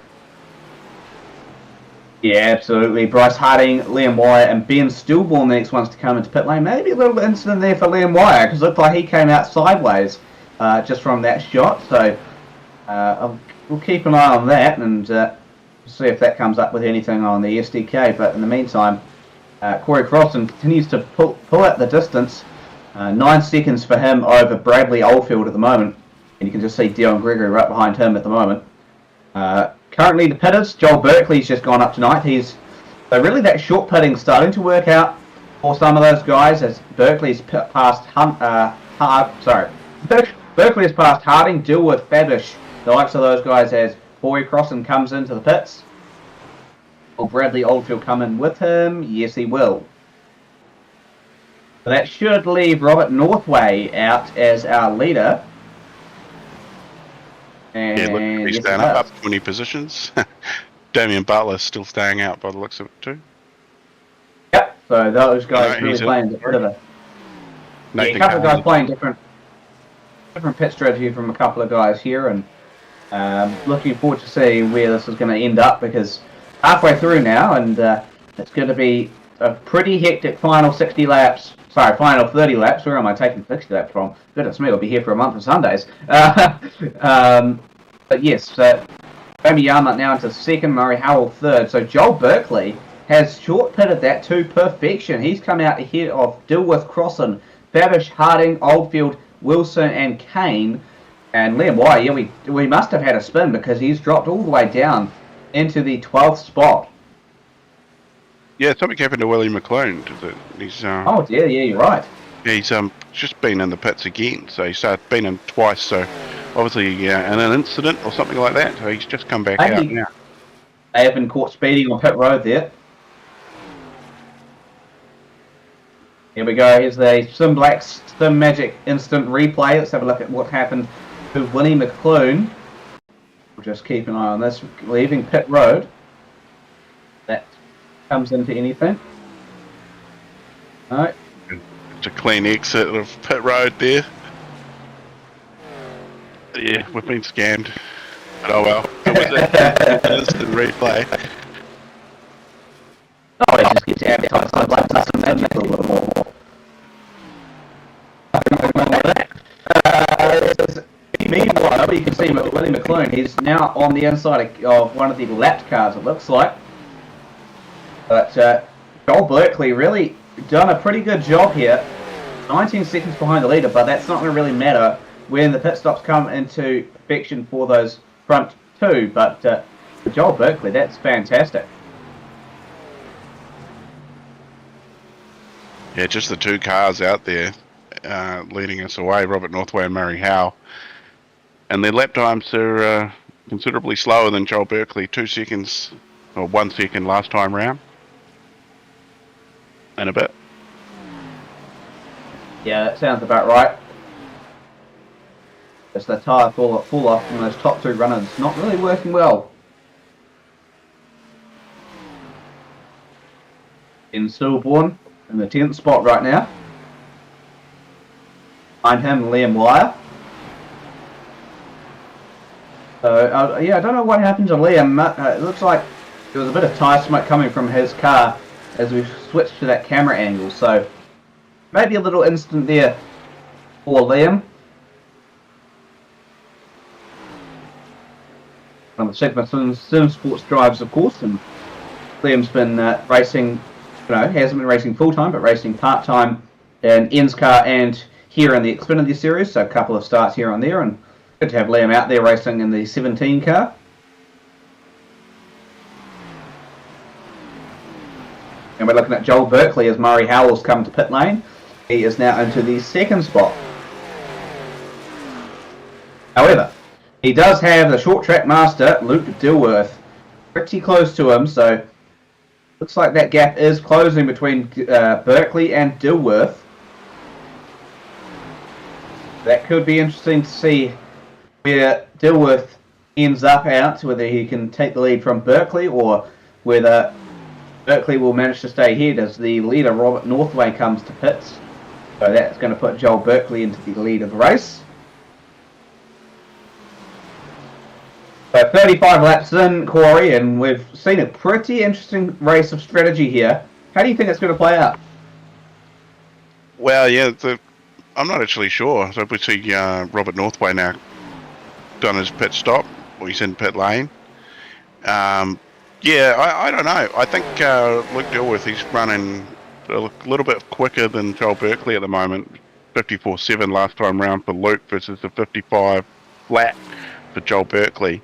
S3: Yeah, absolutely. Bryce Harding, Liam Wire, and Ben Stillborn, the next ones to come into pit lane. Maybe a little bit incident there for Liam Wire, because it looked like he came out sideways just from that shot. So we'll keep an eye on that and see if that comes up with anything on the SDK. But in the meantime, Corey Crofton continues to pull out the distance. 9 seconds for him over Bradley Oldfield at the moment. And you can just see Dion Gregory right behind him at the moment. Currently the pitters, Joel Berkeley's just gone up tonight. So really that short pitting starting to work out for some of those guys, as Berkeley's passed Berkeley has passed Harding, Dilworth, Fabish, the likes of those guys as Boy Crossan comes into the pits. Will Bradley Oldfield come in with him? Yes, he will. So that should leave Robert Northway out as our leader. And
S2: Yeah, look, he's
S3: yes,
S2: down up 20 positions. Damien Butler's still staying out by the looks of it too.
S3: Yep, so those guys
S2: No,
S3: really
S2: he's
S3: playing a bit of a... Yeah, a
S2: Nathan
S3: couple of guys
S2: Carney.
S3: playing different pit strategy from a couple of guys here, and looking forward to seeing where this is going to end up, because halfway through now, and it's going to be a pretty hectic final 60 laps. Sorry, final 30 laps. Where am I taking 60 laps from? Goodness me, I'll be here for a month of Sundays. But yes, Jamie Yarmut now into second, Murray Howell third. So Joel Berkeley has short-pitted that to perfection. He's come out ahead of Dilworth, Crossan, Fabish, Harding, Oldfield, Wilson, and Kane. And Liam Wire, yeah, we must have had a spin, because he's dropped all the way down into the 12th spot.
S2: Yeah, something happened to Willie McClone. He's
S3: Oh dear, yeah, you're right.
S2: he's just been in the pits again. So he's been in twice. So obviously, in an incident or something like that. So he's just come back out now.
S3: They have been caught speeding on pit road there. Here we go. Here's the Sim Black Sim Magic instant replay. Let's have a look at what happened to Willie McClone. We'll just keep an eye on this. Leaving pit road. That comes into anything. No.
S2: It's a clean exit of pit road there. Yeah, we've been scammed. But oh well. It was an instant replay.
S3: Oh, it just gets advertised on Black Sim Magic a little more. Meanwhile, you can see Willie McClone, he's now on the inside of one of the lapped cars, it looks like. But Joel Berkeley really done a pretty good job here. 19 seconds behind the leader, but that's not going to really matter when the pit stops come into perfection for those front two. But for Joel Berkeley, that's fantastic.
S2: Yeah, just the two cars out there leading us away, Robert Northway and Murray Howe. And their lap times are considerably slower than Joel Berkeley, 2 seconds, or 1 second last time round. And a bit.
S3: Yeah, that sounds about right. As the tyre fall off from those top two runners, not really working well. In Silborn in the 10th spot right now. Behind him, Liam Wire. So, yeah, I don't know what happened to Liam. It looks like there was a bit of tyre smoke coming from his car as we switched to that camera angle. So, maybe a little incident there for Liam. One of the Sigma Sim Sports drives, of course, and Liam's been racing, hasn't been racing full-time, but racing part-time in En's car and here in the Xfinity series, so a couple of starts here and there, and good to have Liam out there racing in the 17 car. And we're looking at Joel Berkeley as Murray Howell's come to pit lane. He is now into the 2nd spot. However, he does have the short track master, Luke Dilworth, pretty close to him, so looks like that gap is closing between Berkeley and Dilworth. That could be interesting to see where Dilworth ends up out, whether he can take the lead from Berkeley or whether Berkeley will manage to stay ahead as the leader, Robert Northway, comes to pits. So that's going to put Joel Berkeley into the lead of the race. So 35 laps in, Corey, and we've seen a pretty interesting race of strategy here. How do you think it's going to play out?
S2: Well, yeah, I'm not actually sure. So we see Robert Northway now done his pit stop, or he's in pit lane. Yeah, I don't know. I think Luke Dilworth, he's running a little bit quicker than Joel Berkeley at the moment. 54.7 last time round for Luke versus the 55 flat for Joel Berkeley.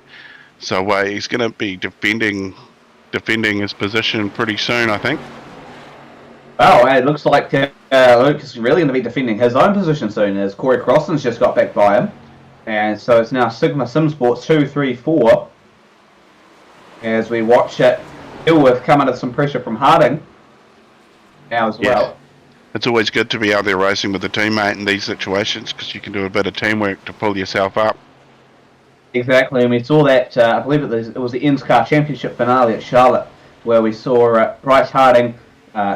S2: So he's going to be defending his position pretty soon, I think.
S3: Well, it looks like Luke is really going to be defending his own position soon, as Corey Crossland's just got back by him. And so it's now Sigma Sim Sports 2-3-4 as we watch it Dilworth come under some pressure from Harding now as well.
S2: It's always good to be out there racing with a teammate in these situations because you can do a bit of teamwork to pull yourself up.
S3: Exactly, and we saw that, I believe it was the NSCAR Championship finale at Charlotte, where we saw Bryce Harding,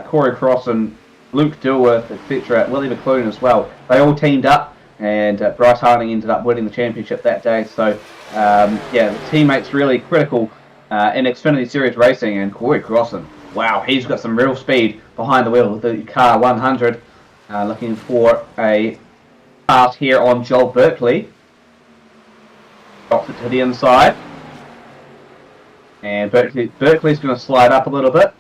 S3: Corey Cross and Luke Dilworth, etc., Willie McClune as well. They all teamed up, and Bryce Harding ended up winning the championship that day. So, the teammates really critical in Xfinity Series racing, and Corey Crossan, wow, he's got some real speed behind the wheel with the car 100. Looking for a pass here on Joel Berkeley. Drops it to the inside. And Berkeley's going to slide up a little bit.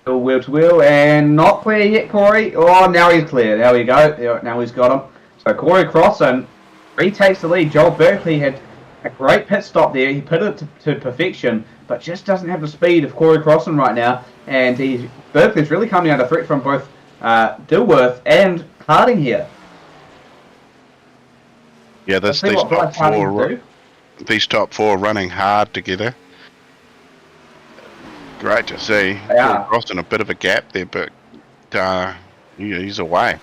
S3: Wheel to wheel, and not clear yet, Corey. Oh, now he's clear. There we go. Now he's got him. So Corey Crossan retakes the lead. Joel Berkeley had a great pit stop there. He put it to perfection, but just doesn't have the speed of Corey Crossan right now. And Berkeley's really coming under threat from both Dilworth and Harding here.
S2: Yeah, these top four running hard together. Great to see.
S3: Yeah.
S2: Crossing a bit of a gap there, but he's away.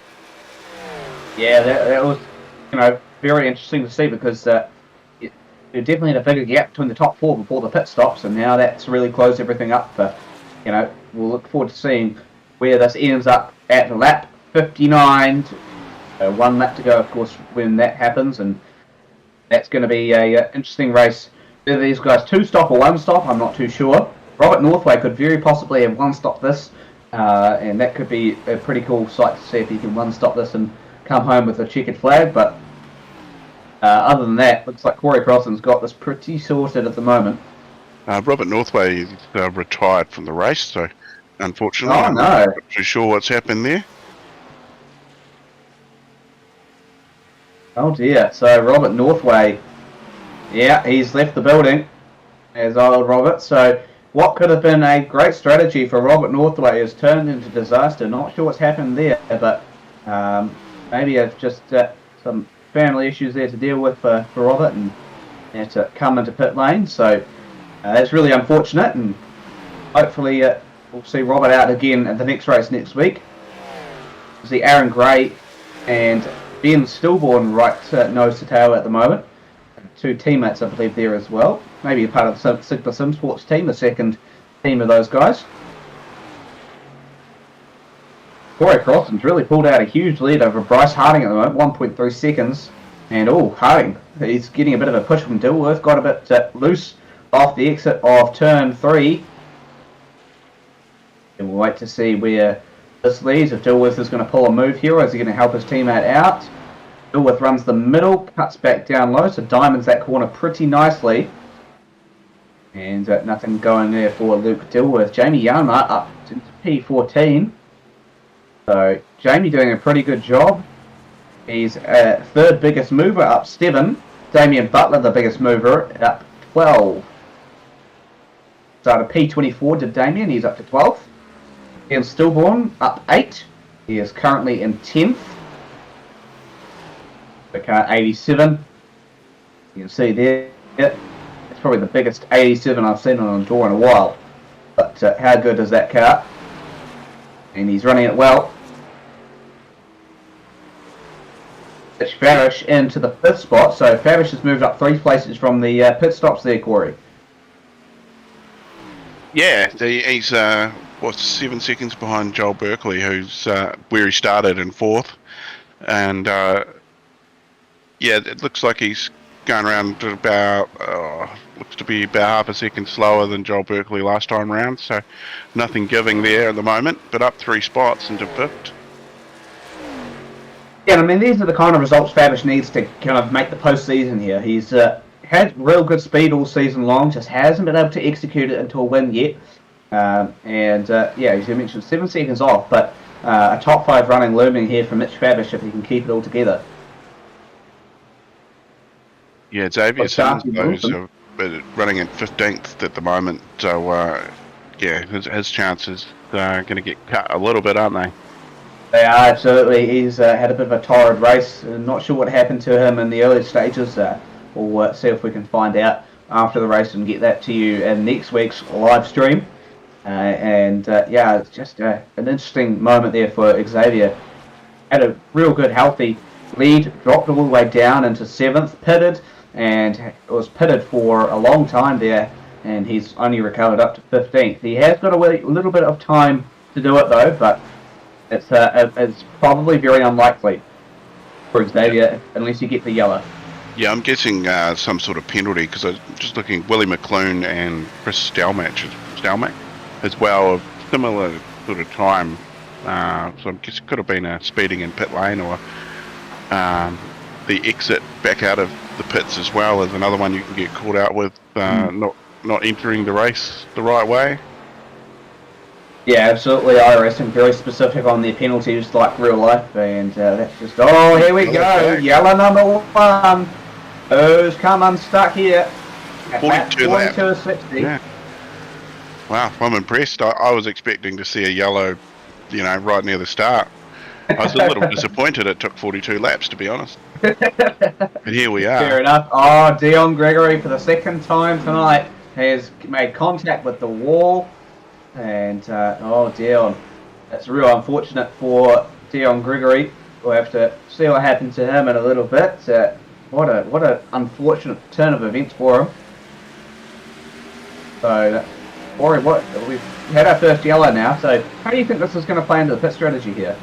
S3: Yeah, that was very interesting to see because it definitely had a bigger gap between the top four before the pit stops, and now that's really closed everything up. But we'll look forward to seeing where this ends up at lap 59. 1 lap to go, of course, when that happens, and that's going to be a interesting race. Whether these guys 2-stop or 1-stop, I'm not too sure. Robert Northway could very possibly have 1-stop this, and that could be a pretty cool sight to see if he can 1-stop this and come home with a checkered flag. But other than that, looks like Corey Crossan's got this pretty sorted at the moment.
S2: Robert Northway retired from the race, so unfortunately,
S3: I'm
S2: no. Not too sure what's happened there.
S3: Oh dear, so Robert Northway, he's left the building as old Robert. So what could have been a great strategy for Robert Northway has turned into disaster. Not sure what's happened there, but maybe it's just some family issues there to deal with for Robert, and had to come into pit lane. So that's really unfortunate, and hopefully we'll see Robert out again at the next race next week. We'll see Aaron Gray and Ben Stillborn right nose to tail at the moment. 2 teammates, I believe, there as well. Maybe a part of the Sigma Sim Sports team, the second team of those guys. Corey Crossan's really pulled out a huge lead over Bryce Harding at the moment, 1.3 seconds. And Harding, he's getting a bit of a push from Dilworth, got a bit loose off the exit of turn 3. And we'll wait to see where this leads, if Dilworth is going to pull a move here, or is he going to help his teammate out? Dilworth runs the middle, cuts back down low, so diamonds that corner pretty nicely. And nothing going there for Luke Dilworth. Jamie Yarmar up to P14. So Jamie doing a pretty good job. He's third biggest mover, up 7. Damien Butler, the biggest mover, up 12. Started P24 to Damien, he's up to 12th. Ian Stillborn up 8. He is currently in 10th. The car 87. You can see there, it's probably the biggest 87 I've seen on a door in a while. But how good is that car? And he's running it well. It's Farish into the 5th spot, so Farish has moved up 3 places from the pit stops there, Corey.
S2: Yeah, he's 7 seconds behind Joel Berkeley, who's where he started in 4th, and it looks like he's going around to about looks to be about half a second slower than Joel Berkeley last time round. So nothing giving there at the moment, but up 3 spots into 5th.
S3: Yeah, I mean, these are the kind of results Fabish needs to kind of make the postseason here. He's had real good speed all season long, just hasn't been able to execute it into a win yet. As you mentioned, 7 seconds off, but a top 5 running looming here for Mitch Fabish if he can keep it all together.
S2: Yeah, Xavier Simmons is running at 15th at the moment, so his chances going to get cut a little bit, aren't they?
S3: They are, absolutely. He's had a bit of a torrid race. Not sure what happened to him in the early stages. We'll see if we can find out after the race and get that to you in next week's live stream. Yeah, it's just an interesting moment there for Xavier. Had a real good, healthy lead, dropped all the way down into 7th, pitted, and was pitted for a long time there, and he's only recovered up to 15th. He has got a little bit of time to do it though, but it's probably very unlikely for Xavier unless you get the yellow.
S2: Yeah, I'm guessing some sort of penalty, because I'm just looking, Willie McClune and Chris Stelmach as well, a similar sort of time. So I guess it could have been a speeding in pit lane, or the exit back out of the pits as well as another one you can get caught out with, not entering the race the right way.
S3: Yeah, absolutely. iRacing very specific on their penalties like real life, and that's just, here we go, yellow number 1. Who's come unstuck here?
S2: 42 laps.
S3: 42.60.
S2: Yeah. Wow, I'm impressed. I was expecting to see a yellow, right near the start. I was a little disappointed it took 42 laps, to be honest. But here we are.
S3: Fair enough. Dion Gregory for the second time tonight has made contact with the wall. And, Dion. That's real unfortunate for Dion Gregory. We'll have to see what happens to him in a little bit. What a unfortunate turn of events for him. So, Rory, we've had our first yellow now, so how do you think this is going to play into the pit strategy here?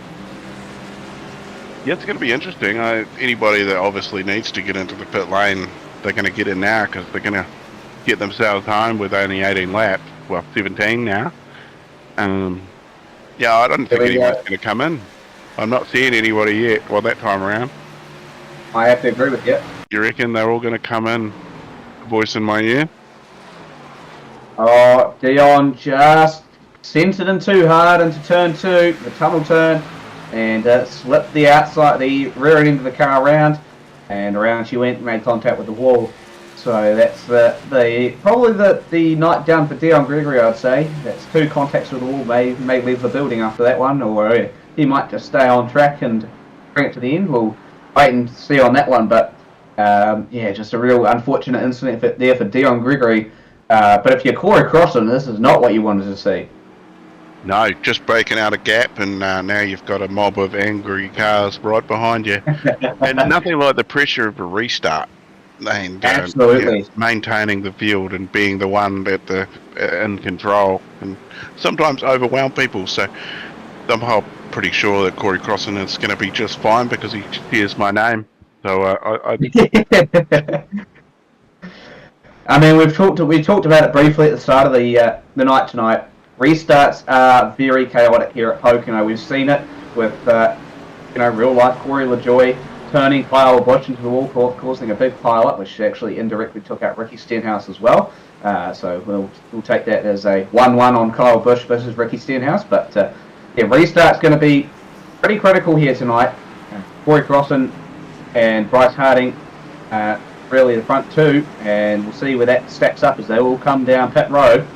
S2: Yeah, it's going to be interesting. Anybody that obviously needs to get into the pit lane, they're going to get in now, because they're going to get themselves home with only 18 laps. Well, 17 now. Yeah, I don't think anyone's going to come in. I'm not seeing anybody yet. Well, that time around.
S3: I have to agree with you.
S2: You reckon they're all going to come in, voice in my ear?
S3: Dion just sent it in too hard into turn 2, the tunnel turn, and slipped the rear end of the car around, and around she went and made contact with the wall. So that's probably the night down for Dion Gregory, I'd say. That's 2 contacts with the wall. May leave the building after that one, or he might just stay on track and bring it to the end. We'll wait and see on that one. But just a real unfortunate incident there for Dion Gregory. But if you're Corey Crossan, this is not what you wanted to see.
S2: No, just breaking out a gap, and now you've got a mob of angry cars right behind you. And nothing like the pressure of a restart. And
S3: absolutely
S2: maintaining the field and being the one that in control, and sometimes overwhelm people. So I'm pretty sure that Corey Crossan is going to be just fine, because he hears my name. So
S3: I mean, we talked about it briefly at the start of the night tonight. Restarts are very chaotic here at Pocono. We've seen it with real life Corey LaJoy turning Kyle Busch into the wall, causing a big pile up, which actually indirectly took out Ricky Stenhouse as well. So we'll take that as a 1-1 on Kyle Busch versus Ricky Stenhouse. But restart's going to be pretty critical here tonight. Corey Crossan and Bryce Harding, really the front 2, and we'll see where that stacks up as they all come down pit road.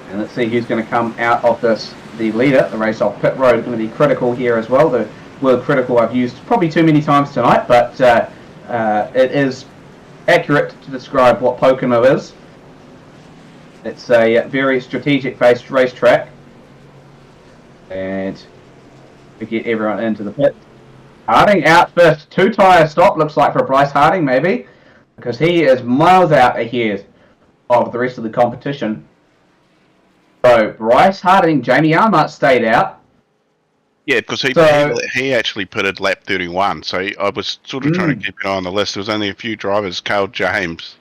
S3: And let's see who's going to come out of this. The leader, the race off pit road, is going to be critical here as well. The word critical I've used probably too many times tonight, but it is accurate to describe what Pocono is. It's a very strategic-based racetrack, and we get everyone into the pit. Harding out first, 2-tyre stop looks like for Bryce Harding maybe, because he is miles out ahead of the rest of the competition. So Bryce Harding, Jamie Armart stayed out.
S2: Yeah, because he actually pitted lap 31, so I was sort of trying to keep an eye on the list. There was only a few drivers. Carl James,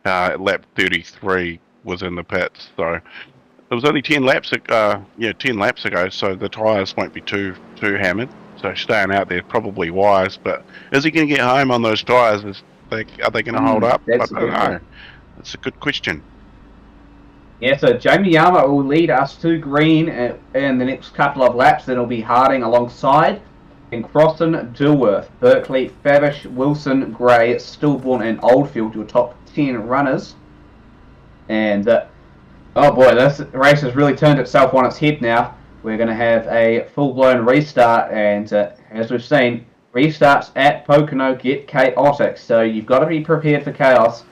S2: lap 33, was in the pits, so it was only 10 laps ago. 10 laps ago, so the tyres won't be too hammered. So staying out there probably wise, but is he going to get home on those tyres? Are they going to hold up? I don't know. That's a good question.
S3: Yeah, so Jamie Yama will lead us to green in the next couple of laps. Then it'll be Harding alongside, and Crossan, Dilworth, Berkeley, Fabish, Wilson, Gray, Stillborn, and Oldfield, your top 10 runners. And Oh boy, this race has really turned itself on its head now. We're going to have a full-blown restart, and as we've seen, restarts at Pocono get chaotic, so you've got to be prepared for chaos.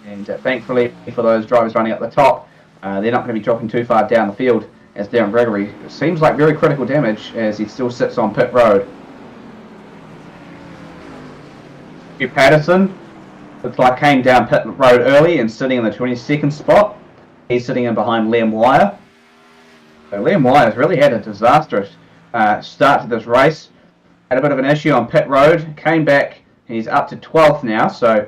S3: And thankfully for those drivers running up the top, they're not going to be dropping too far down the field, as Darren Gregory seems like very critical damage as he still sits on pit road. Hugh Patterson looks like came down pit road early and sitting in the 22nd spot. He's sitting in behind Liam Wire. So Liam Wire has really had a disastrous start to this race. Had a bit of an issue on pit road, came back, he's up to 12th now, so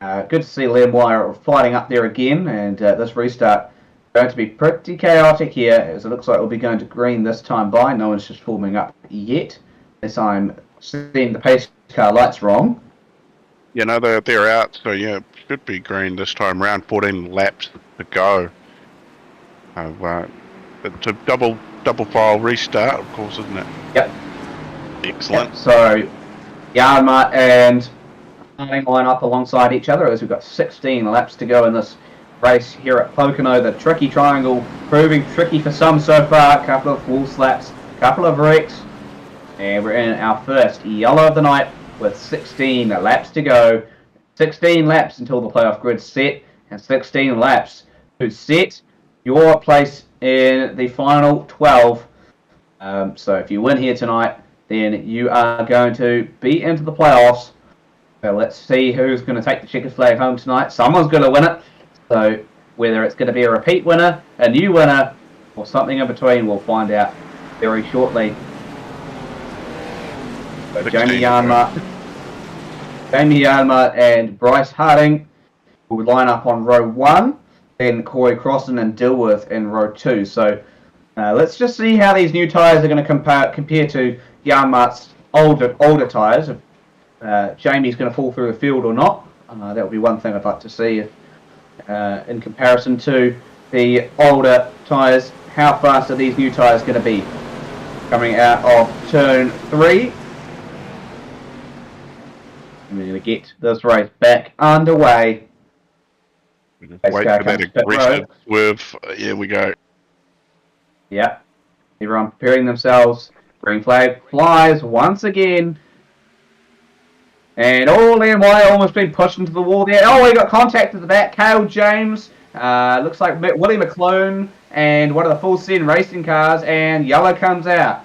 S3: good to see Liam Wire fighting up there again, and this restart going to be pretty chaotic here, as it looks like we'll be going to green this time by. No one's just forming up yet, as I'm seeing the pace car lights wrong.
S2: You know, they're out, so yeah, should be green this time round. 14 laps to go. It's a double file restart, of course, isn't it?
S3: Yep.
S2: Excellent.
S3: Yep. So, Yarma and Harding line up alongside each other as we've got 16 laps to go in this race here at Pocono. The tricky triangle proving tricky for some so far. A couple of full slaps, a couple of wrecks, and we're in our first yellow of the night with 16 laps to go. 16 laps until the playoff grid's set, and 16 laps to set your place in the final 12. So if you win here tonight, then you are going to be into the playoffs. So let's see who's going to take the checkered flag home tonight. Someone's going to win it. So whether it's going to be a repeat winner, a new winner, or something in between, we'll find out very shortly. So Jamie Yarma and Bryce Harding will line up on row 1. Then Corey Crossan and Dilworth in row 2. So let's just see how these new tyres are going to compare to Yarmart's older tyres. If Jamie's going to fall through the field or not. That would be one thing I'd like to see in comparison to the older tyres. How fast are these new tyres going to be? Coming out of turn 3. And we're going to get this race back underway.
S2: Wait for that aggressive swerve. Here we go.
S3: Yep. Everyone preparing themselves. Green flag flies once again. And Liam Wire almost been pushed into the wall there. Oh, he got contact at the back. Cale James. Looks like Willie McClone and one of the full send racing cars. And yellow comes out.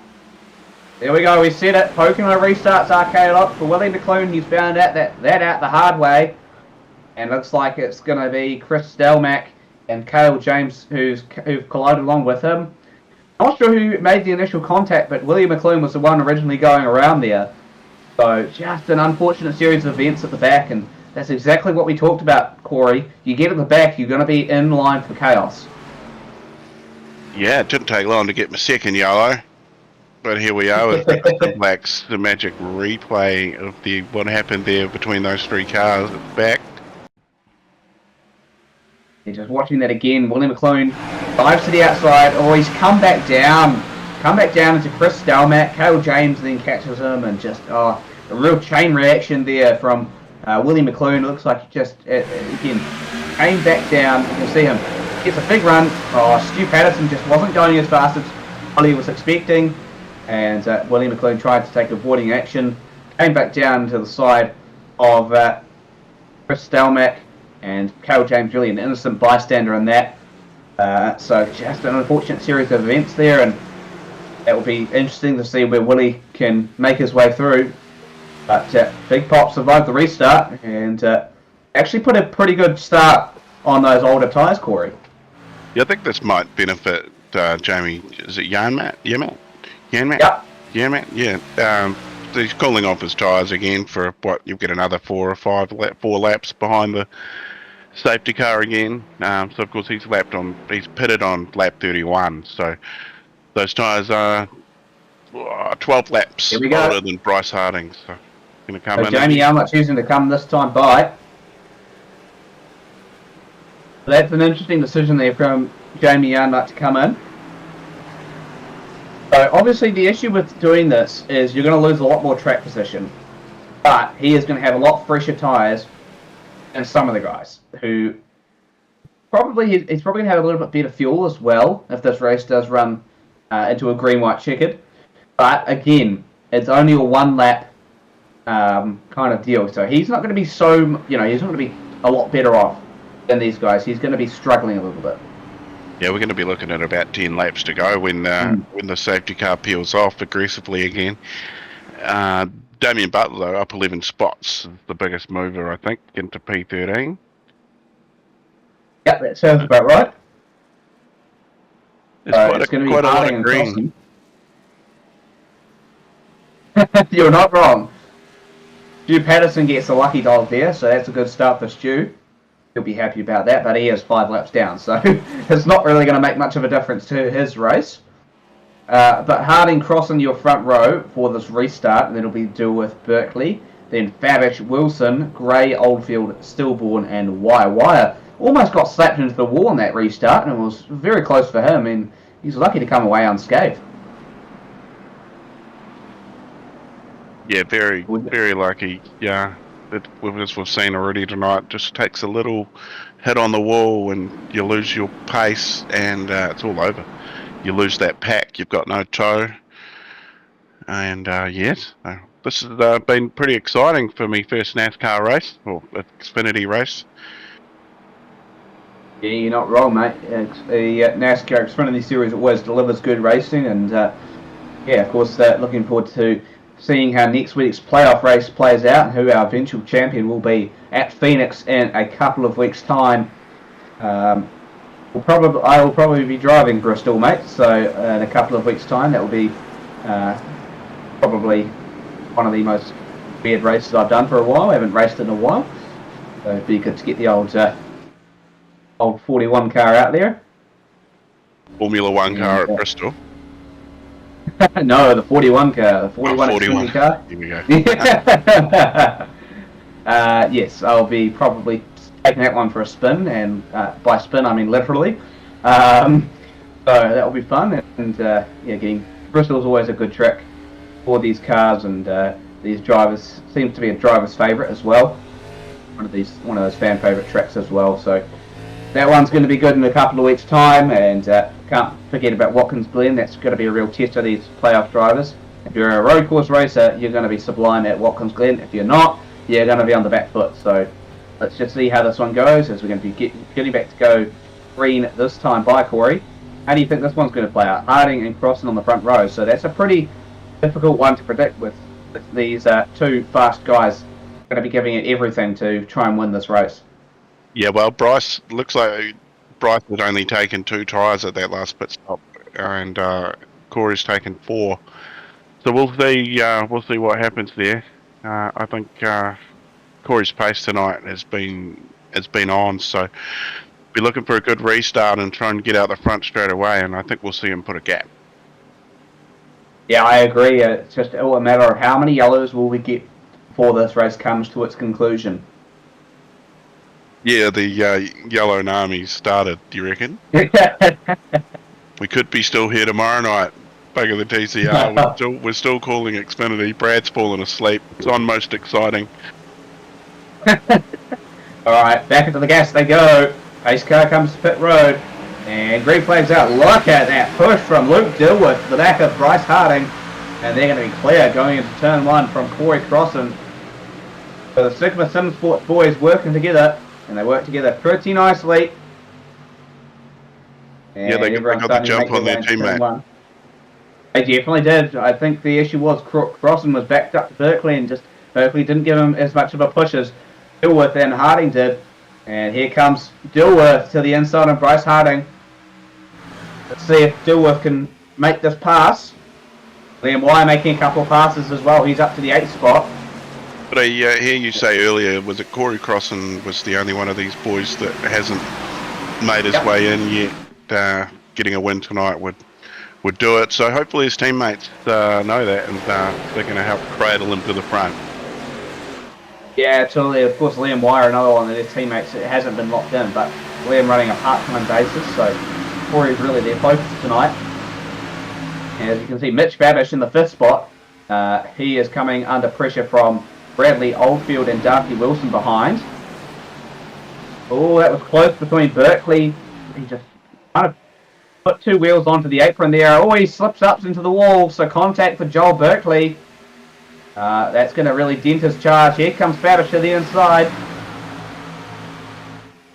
S3: There we go. We said it. Pocono restarts arcade lock for Willie McClone. He's found out that out the hard way. And looks like it's going to be Chris Stelmack and Cale James who've collided along with him. I'm not sure who made the initial contact, but Willie McClone was the one originally going around there. So just an unfortunate series of events at the back, and that's exactly what we talked about, Corey. You get at the back, you're going to be in line for chaos.
S2: Yeah, it didn't take long to get my second yellow. But here we are with the magic replay of what happened there between those three cars at the back.
S3: You're just watching that again. Willie McClone dives to the outside. Oh, he's come back down. Into Chris Stelmack. Cale James then catches him, and just a real chain reaction there from Willie McClone. Looks like he just again came back down. You can see him gets a big run. Stu Patterson just wasn't going as fast as Willie was expecting, and Willie McClone tried to take avoiding action. Came back down to the side of Chris Stelmack. And Cale James really an innocent bystander in that. So just an unfortunate series of events there, and that will be interesting to see where Willie can make his way through. But Big Pop survived the restart and actually put a pretty good start on those older tyres, Corey.
S2: Yeah, I think this might benefit Jamie. Is it Yarmat? Yarmat?
S3: Yep.
S2: Yarmat? Yeah. He's calling off his tyres again for what, you'll get another 4 laps behind the safety car again. So of course he's pitted on lap 31. So those tyres are 12 laps older than Bryce Harding. So going to come in.
S3: Jamie Yarmut choosing to come this time by. That's an interesting decision there from Jamie Yarmut to come in. So obviously the issue with doing this is you're going to lose a lot more track position, but he is going to have a lot fresher tyres than some of the guys who he's probably going to have a little bit better fuel as well if this race does run into a green-white checkered. But again, it's only a one lap kind of deal, so he's not going to be he's not going to be a lot better off than these guys. He's going to be struggling a little bit.
S2: Yeah, we're going to be looking at about 10 laps to go when the safety car peels off aggressively again. Damien Butler, though, up 11 spots, is the biggest mover, I think, into P13.
S3: Yep, that sounds about right.
S2: It's quite a lot of green.
S3: You're not wrong. Stu Patterson gets a lucky dog there, so that's a good start for Stu. He'll be happy about that, but he is 5 laps down, so it's not really going to make much of a difference to his race. But Harding crossing your front row for this restart, and then it'll be Dilworth, Berkeley, then Fabish, Wilson, Gray, Oldfield, Stillborn, and Wire. Almost got slapped into the wall on that restart, and it was very close for him, and he's lucky to come away unscathed.
S2: Yeah, very, very lucky. Yeah, as we've seen already tonight, just takes a little hit on the wall and you lose your pace, and it's all over. You lose that pack, you've got no toe. And yes, this has been pretty exciting for me first NASCAR race, or Xfinity race.
S3: Yeah, you're not wrong, mate. The NASCAR Xfinity Series always delivers good racing, and yeah, of course, looking forward to seeing how next week's playoff race plays out and who our eventual champion will be at Phoenix in a couple of weeks' time. I will probably be driving Bristol, mate. So in a couple of weeks' time, that will be probably one of the most weird races I've done for a while. I haven't raced in a while, so it'd be good to get the old 41 car out there.
S2: Formula One car at Bristol.
S3: No, the 41 car. The 41 car.
S2: Here we go.
S3: Yes, I'll be probably taking that one for a spin, and by spin I mean literally. So that will be fun, and yeah, Bristol's always a good track for these cars, and these drivers seems to be a driver's favourite as well. One of those fan favourite tracks as well. So that one's going to be good in a couple of weeks' time, and can't forget about Watkins Glen. That's going to be a real test of these playoff drivers. If you're a road course racer, you're going to be sublime at Watkins Glen. If you're not, you're going to be on the back foot. So let's just see how this one goes, as we're going to be getting back to go green this time by Corey. How do you think this one's going to play out? Harding and Crossen on the front row. So that's a pretty difficult one to predict with these two fast guys going to be giving it everything to try and win this race.
S2: Yeah, well, looks like Bryce had only taken 2 tyres at that last pit stop, and Corey's taken 4. So we'll see what happens there. I think Corey's pace tonight has been on, so be looking for a good restart and try and get out the front straight away, and I think we'll see him put a gap.
S3: Yeah, I agree. It's just a matter of how many yellows will we get before this race comes to its conclusion.
S2: Yeah, the yellow Nami started, do you reckon? We could be still here tomorrow night. Bugger the TCR. We're still calling Xfinity. Brad's fallen asleep. It's on most exciting.
S3: Alright, back into the gas they go. Pace car comes to pit road. And green flag's out. Look at that push from Luke Dilworth to the back of Bryce Harding. And they're going to be clear going into turn 1 from Corey Crossen. So the Sigma Sim Sports boys working together. And they work together pretty nicely. And
S2: yeah, they got the jump on their teammate.
S3: They definitely did. I think the issue was Crossen was backed up to Berkeley, and just Berkeley didn't give him as much of a push as Dilworth and Harding did. And here comes Dilworth to the inside of Bryce Harding. Let's see if Dilworth can make this pass. Liam Wire making a couple of passes as well. He's up to the 8th spot.
S2: But I hear you say earlier, was it Corey Crossen was the only one of these boys that hasn't made his way in yet. Getting a win tonight would do it. So hopefully his teammates know that, and they're going to help cradle him to the front.
S3: Yeah, absolutely. Of course, Liam Wire, another one of their teammates, it hasn't been locked in, but Liam running a part-time basis, so Corey's really their focus tonight. And as you can see, Mitch Babish in the 5th spot. He is coming under pressure from Bradley Oldfield and Darcy Wilson behind. Oh, that was close between Berkeley. He just kind of put two wheels onto the apron there. Oh, he slips up into the wall, so contact for Joel Berkeley. That's going to really dent his charge. Here comes Babish to the inside. I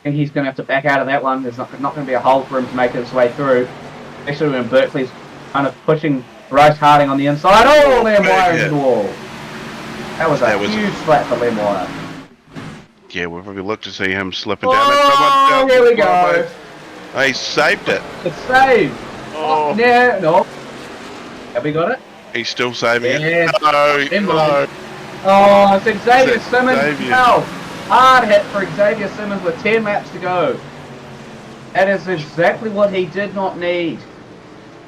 S3: think he's going to have to back out of that one. There's not going to be a hole for him to make his way through, especially when Berkeley's kind of pushing Bryce Harding on the inside. Oh, Lemwire into the wall. That was a huge slap for Lemwire.
S2: Yeah, we've probably looked to see him slipping down.
S3: Oh, here we go.
S2: He saved it.
S3: It's saved.
S2: Oh,
S3: No. Have we got it?
S2: he's still saving
S3: Yeah.
S2: it. No.
S3: Oh, it's Xavier Simmons.
S2: Xavier.
S3: No. Hard hit for Xavier Simmons with 10 laps to go. That is exactly what he did not need.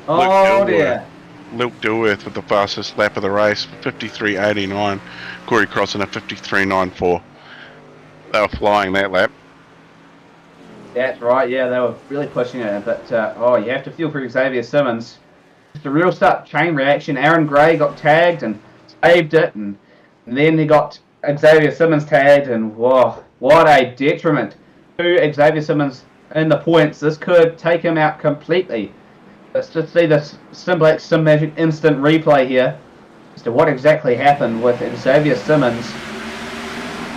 S3: Oh, dear.
S2: Luke Dilworth with the fastest lap of the race, 53.89. Corey Crossan at 53.94. They were flying that lap.
S3: That's right, yeah, they were really pushing it. But, you have to feel for Xavier Simmons. Just a real start chain reaction. Aaron Gray got tagged and saved it. And then he got Xavier Simmons tagged. And, whoa, what a detriment to Xavier Simmons in the points. This could take him out completely. Let's just see this Simplex Sim Magic instant replay here as to what exactly happened with Xavier Simmons.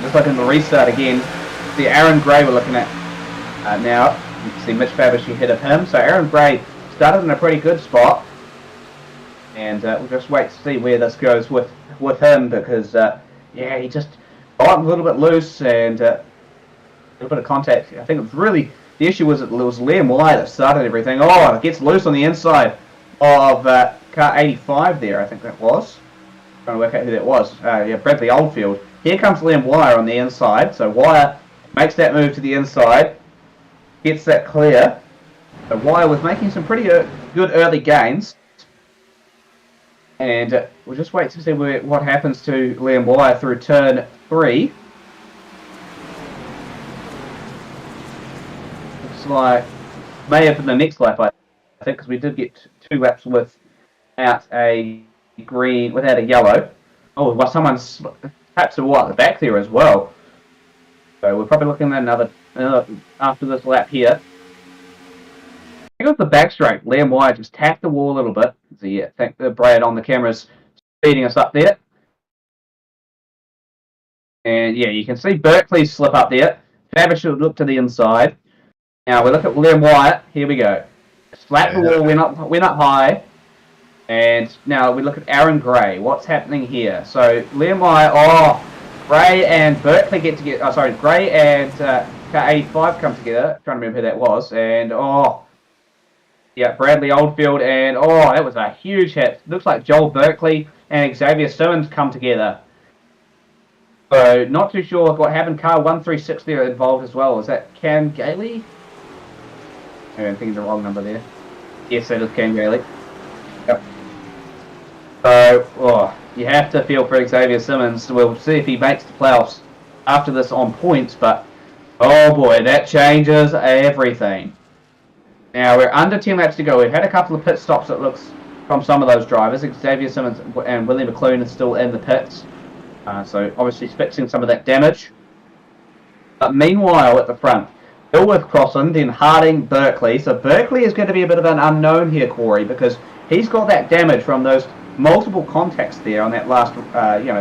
S3: Just looking at the restart again. The Aaron Gray we're looking at now. You can see Mitch Babish ahead of him. So Aaron Gray started in a pretty good spot. And we'll just wait to see where this goes with him because, he just got a little bit loose and a little bit of contact. I think it was really... The issue was it was Liam White that started everything. Oh, it gets loose on the inside of car 85 there, I think that was. Trying to work out who that was. Bradley Oldfield. Here comes Liam Wire on the inside. So Wire makes that move to the inside. Gets that clear. So Wire was making some pretty good early gains. And we'll just wait to see what happens to Liam Wire through turn 3. Like may have been the next lap, I think, because we did get 2 laps without a green, without a yellow. Oh, well, someone's perhaps a white at the back there as well. So we're probably looking at another after this lap here. I think with the back straight, Liam Wire just tapped the wall a little bit. So yeah, I think the Brad on the camera's speeding us up there. And yeah, you can see Berkeley slip up there. Babish would look to the inside. Now we look at Liam Wyatt. Here we go. Slap the wall, went up high. And now we look at Aaron Gray. What's happening here? So Liam Wyatt, Gray and Berkeley get together. Gray and car 85 come together. Trying to remember who that was. And Bradley Oldfield and that was a huge hit. Looks like Joel Berkeley and Xavier Simmons come together. So not too sure what happened. Car 136 there involved as well. Is that Cam Gailey? I'm thinking the wrong number there. Yes, that is Cam Gailey. Yep. So, you have to feel for Xavier Simmons. We'll see if he makes the playoffs after this on points, but oh boy, that changes everything. Now, we're under 10 laps to go. We've had a couple of pit stops, it looks, from some of those drivers. Xavier Simmons and Willie McLoone are still in the pits. So, obviously, fixing some of that damage. But meanwhile, at the front, Dilworth Crossan, then Harding, Berkeley. So Berkeley is going to be a bit of an unknown here, Corey, because he's got that damage from those multiple contacts there on that last,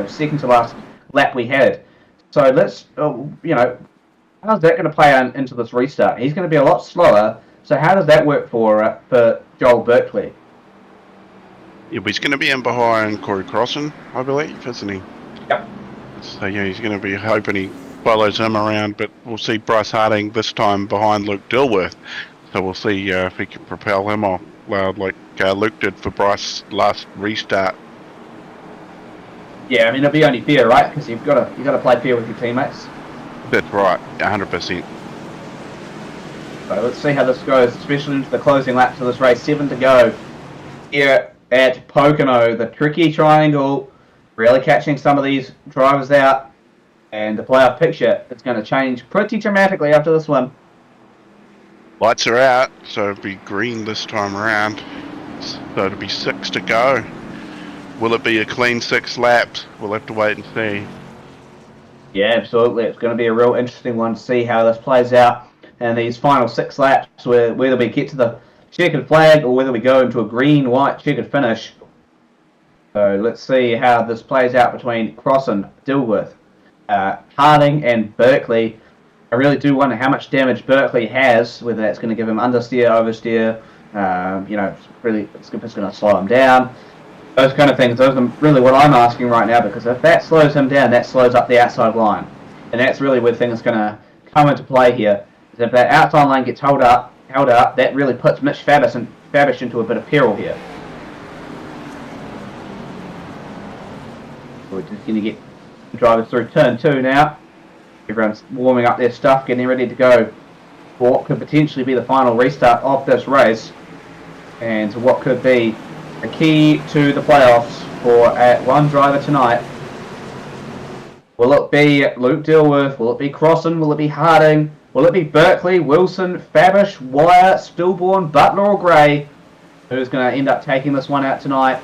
S3: second to last lap we had. So let's, how's that going to play into this restart? He's going to be a lot slower. So how does that work for Joel Berkeley?
S2: Yeah, but he's going to be in behind Corey Crossan, I believe, isn't he?
S3: Yep.
S2: So yeah, he's going to be hoping he follows him around, but we'll see Bryce Harding this time behind Luke Dilworth. So we'll see if he can propel him off like Luke did for Bryce last restart.
S3: Yeah, I mean it'll be only fair, right? Because you've got to play fair with your teammates.
S2: That's right, 100%.
S3: So let's see how this goes, especially into the closing laps of this race. 7 to go here at Pocono. The tricky triangle, really catching some of these drivers out. And the playoff picture is going to change pretty dramatically after this one.
S2: Lights are out, so it'll be green this time around. So it'll be 6 to go. Will it be a clean 6 laps? We'll have to wait and see.
S3: Yeah, absolutely. It's going to be a real interesting one to see how this plays out in these final 6 laps, whether we get to the checkered flag or whether we go into a green-white checkered finish. So let's see how this plays out between Crossan, Dilworth, Harding and Berkeley. I really do wonder how much damage Berkeley has, whether that's going to give him understeer, oversteer, it's going to slow him down. Those kind of things, those are really what I'm asking right now, because if that slows him down, that slows up the outside line. And that's really where things are going to come into play here. Is if that outside line gets held up, that really puts Mitch Fabish into a bit of peril here. We're just going to get drivers through turn 2 now. Everyone's warming up their stuff, getting ready to go for what could potentially be the final restart of this race. And what could be the key to the playoffs for one driver tonight. Will it be Luke Dilworth? Will it be Crossan? Will it be Harding? Will it be Berkeley, Wilson, Fabish, Wire, Stillborn, Butler or Gray? Who's going to end up taking this one out tonight?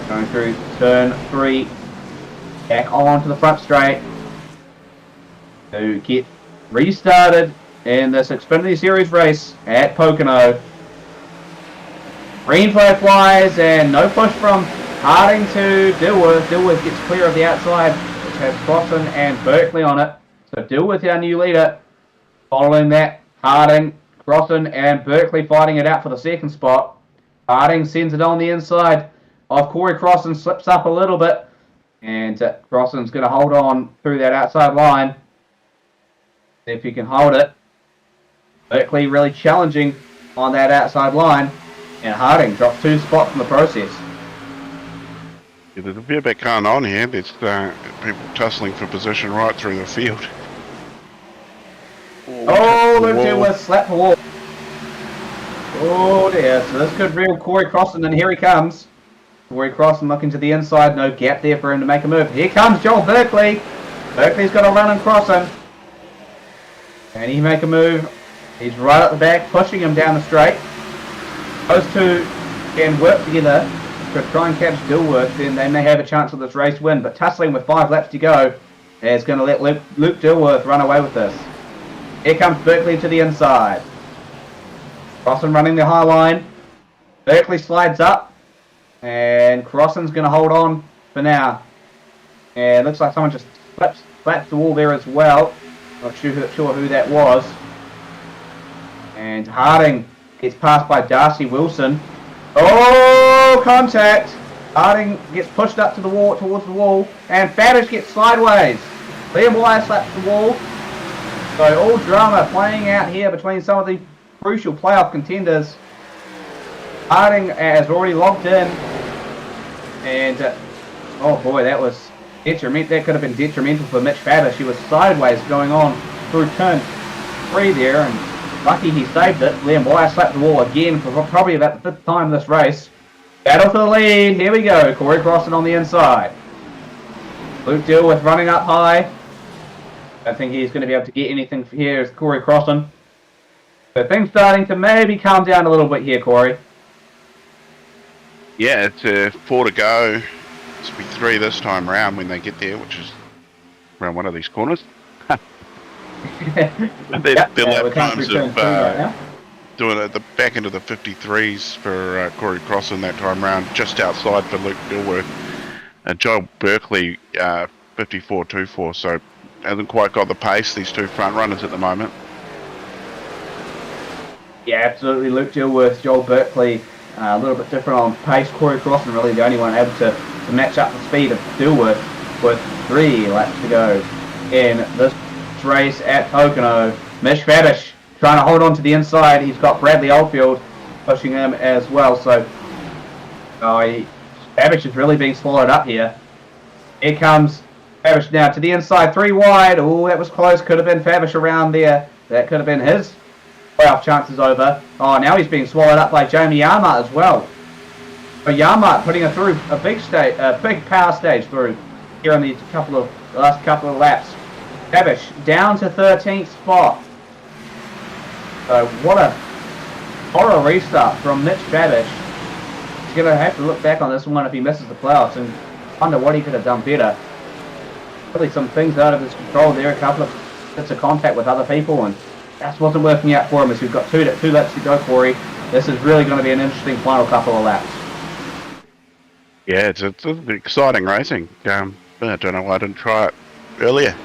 S3: Going through turn 3. Back on to the front straight. To get restarted in this Xfinity Series race at Pocono. Green flag flies and no push from Harding to Dilworth. Dilworth gets clear of the outside, which has Crossan and Berkeley on it. So Dilworth, our new leader. Following that, Harding, Crossan and Berkeley fighting it out for the second spot. Harding sends it on the inside of Corey Crossan, slips up a little bit. And Crossan's going to hold on through that outside line. See if he can hold it. Berkeley really challenging on that outside line. And Harding drops 2 spots in the process.
S2: Yeah, there's a fair bit going on here. There's people tussling for position right through the field.
S3: Oh, Luke Dilworth slapped the wall. Oh dear, so this could reel Corey Crossan, and here he comes. Corey Crossan looking to the inside, no gap there for him to make a move. Here comes Joel Berkeley. Berkeley's got a run and Crossan. Can he make a move? He's right at the back, pushing him down the straight. Those two can work together to try and catch Dilworth, then they may have a chance of this race win. But tussling with 5 laps to go is going to let Luke Dilworth run away with this. Here comes Berkeley to the inside. Crossan running the high line. Berkeley slides up. And Crossan's going to hold on for now. And it looks like someone just slapped the wall there as well. Not sure who that was. And Harding gets passed by Darcy Wilson. Oh, contact! Harding gets pushed up to the wall, towards the wall, and Fabish gets sideways. Liam Wire slaps the wall. So all drama playing out here between some of the crucial playoff contenders. Harding has already locked in, and oh boy, that was detrimental. That could have been detrimental for Mitch Fabish. He was sideways going on through turn 3 there, and lucky he saved it. Liam Wire slapped the wall again for probably about the 5th time this race. Battle for the lead. Here we go. Corey Crossan on the inside. Luke Dilworth running up high. I think he's going to be able to get anything here as Corey Crossan. So things starting to maybe calm down a little bit here, Corey.
S2: Yeah, it's 4 to go. It's be 3 this time round when they get there, which is around one of these corners. Their lap times of doing it at the back end of the 53s for Corey Crossan that time round, just outside for Luke Dilworth. Joel Berkeley 54.24, so hasn't quite got the pace, these two front runners at the moment.
S3: Yeah, absolutely. Luke Dilworth, Joel Berkeley, a little bit different on pace. Corey Crossan really the only one able to match up the speed of Dilworth with 3 laps to go in this race at Pocono. Mitch Fabish trying to hold on to the inside. He's got Bradley Oldfield pushing him as well. So Fabish is really being swallowed up here. Here comes Fabish now to the inside, 3 wide. Oh, that was close. Could have been Fabish around there. That could have been his playoff chances over. Oh, now he's being swallowed up by Jamie Yarmart as well. So Yarmart putting her through a big power stage through here in the last couple of laps. Fabish down to 13th spot. So what a horror restart from Mitch Fabish. He's going to have to look back on this one if he misses the playoffs and wonder what he could have done better. really some things out of his control there. A couple of bits of contact with other people, and that wasn't working out for him. As we've got two laps to go, Corey. This is really going to be an interesting final couple of laps.
S2: Yeah, it's exciting racing. I don't know why I didn't try it earlier.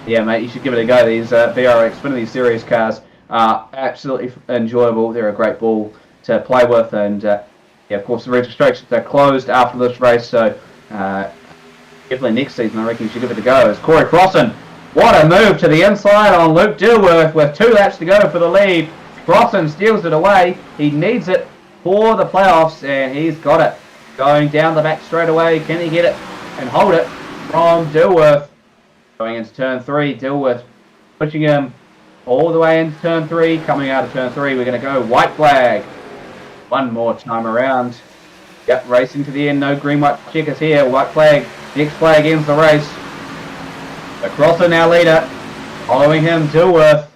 S3: Yeah, mate, you should give it a go. These VRA Xfinity Series cars are absolutely enjoyable. They're a great ball to play with, and yeah, of course, the registrations are closed after this race, so definitely next season, I reckon you should give it a go. As Corey Crossan, what a move to the inside on Luke Dilworth with 2 laps to go for the lead. Crossan steals it away. He needs it for the playoffs, and he's got it. Going down the back straight away. Can he get it and hold it from Dilworth? Going into turn 3, Dilworth pushing him all the way into turn 3. Coming out of turn 3, we're going to go white flag. One more time around. Yep, racing to the end. No green-white checkers here. White flag. Next flag ends the race. So Crossan now leader. Following him, Dilworth.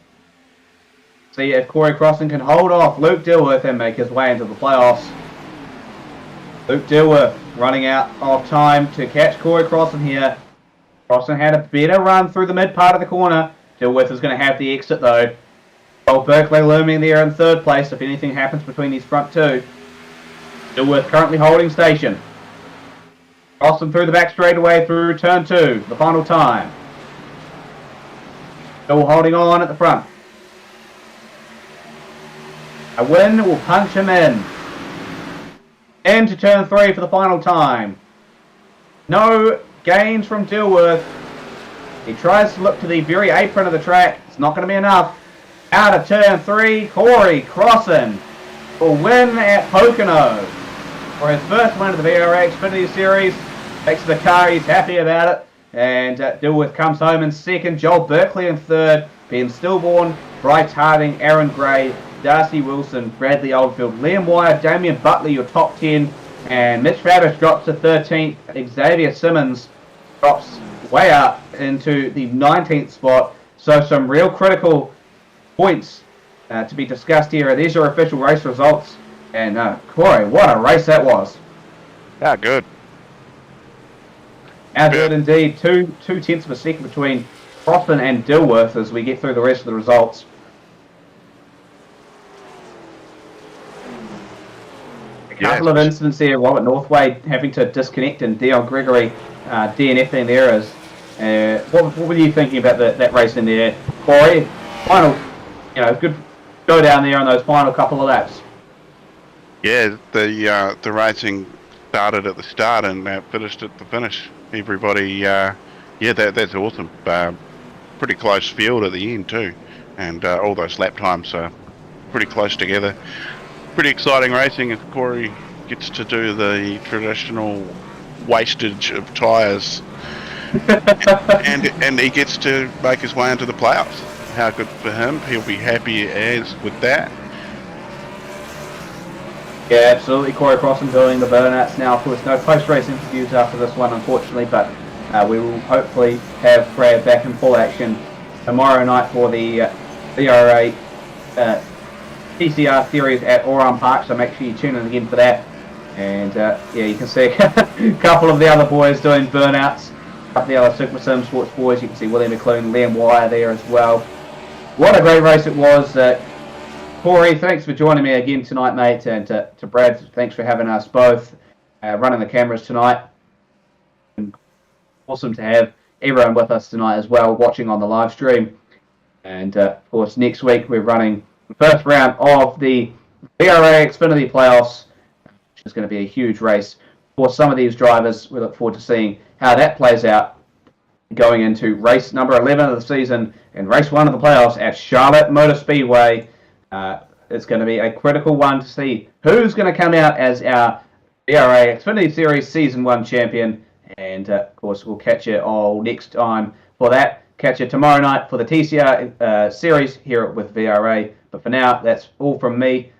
S3: See if Corey Crossan can hold off Luke Dilworth and make his way into the playoffs. Luke Dilworth running out of time to catch Corey Crossan here. Crossan had a better run through the mid part of the corner. Dilworth is going to have the exit though. Joel Berkeley looming there in 3rd place if anything happens between these front two. Dilworth currently holding station. Crossan through the back straightaway through turn 2, the final time. Still holding on at the front. A win will punch him in. Into turn 3 for the final time. No gains from Dilworth. He tries to look to the very apron of the track. It's not going to be enough. Out of turn 3, Corey Crossan will win at Pocono for his first win of the VRA Xfinity Series. Takes the car, he's happy about it. And Dilworth comes home in 2nd. Joel Berkeley in 3rd. Ben Stillborn, Bryce Harding, Aaron Gray, Darcy Wilson, Bradley Oldfield, Liam Wire, Damien Butler, your top 10. And Mitch Fabish drops to 13th. Xavier Simmons drops way up into the 19th spot. So some real critical points to be discussed here. These are official race results. And Corey, what a race that was.
S2: Yeah, good.
S3: Good indeed. 2/10 of a second between Crossan and Dilworth as we get through the rest of the results. A couple of incidents there. Robert Northway having to disconnect and Dion Gregory DNFing there. What were you thinking about that race in there, Corey? Final, good go down there on those final couple of laps.
S2: Yeah, the racing started at the start and finished at the finish. Everybody, that's awesome. Pretty close field at the end too, and all those lap times are pretty close together. Pretty exciting racing as Corey gets to do the traditional wastage of tyres, and he gets to make his way into the playoffs. How good for him! He'll be happy as with that.
S3: Yeah, absolutely. Corey Crossan doing the burnouts now. Of course, no post-race interviews after this one, unfortunately, but we will hopefully have Brad back in full action tomorrow night for the VRA TCR series at Oran Park, so make sure you tune in again for that. And you can see a couple of the other boys doing burnouts, a couple of the other Super Sim Sports boys. You can see William McClune, Liam Wire there as well. What a great race it was. Corey, thanks for joining me again tonight, mate, and to Brad, thanks for having us both running the cameras tonight. And awesome to have everyone with us tonight as well, watching on the live stream. And of course, next week we're running the first round of the VRA Xfinity playoffs, which is going to be a huge race for some of these drivers. We look forward to seeing how that plays out going into race number 11 of the season and race 1 of the playoffs at Charlotte Motor Speedway. It's going to be a critical one to see who's going to come out as our VRA Xfinity Series Season 1 champion. And, of course, we'll catch you all next time for that. Catch you tomorrow night for the TCR series here with VRA. But for now, that's all from me.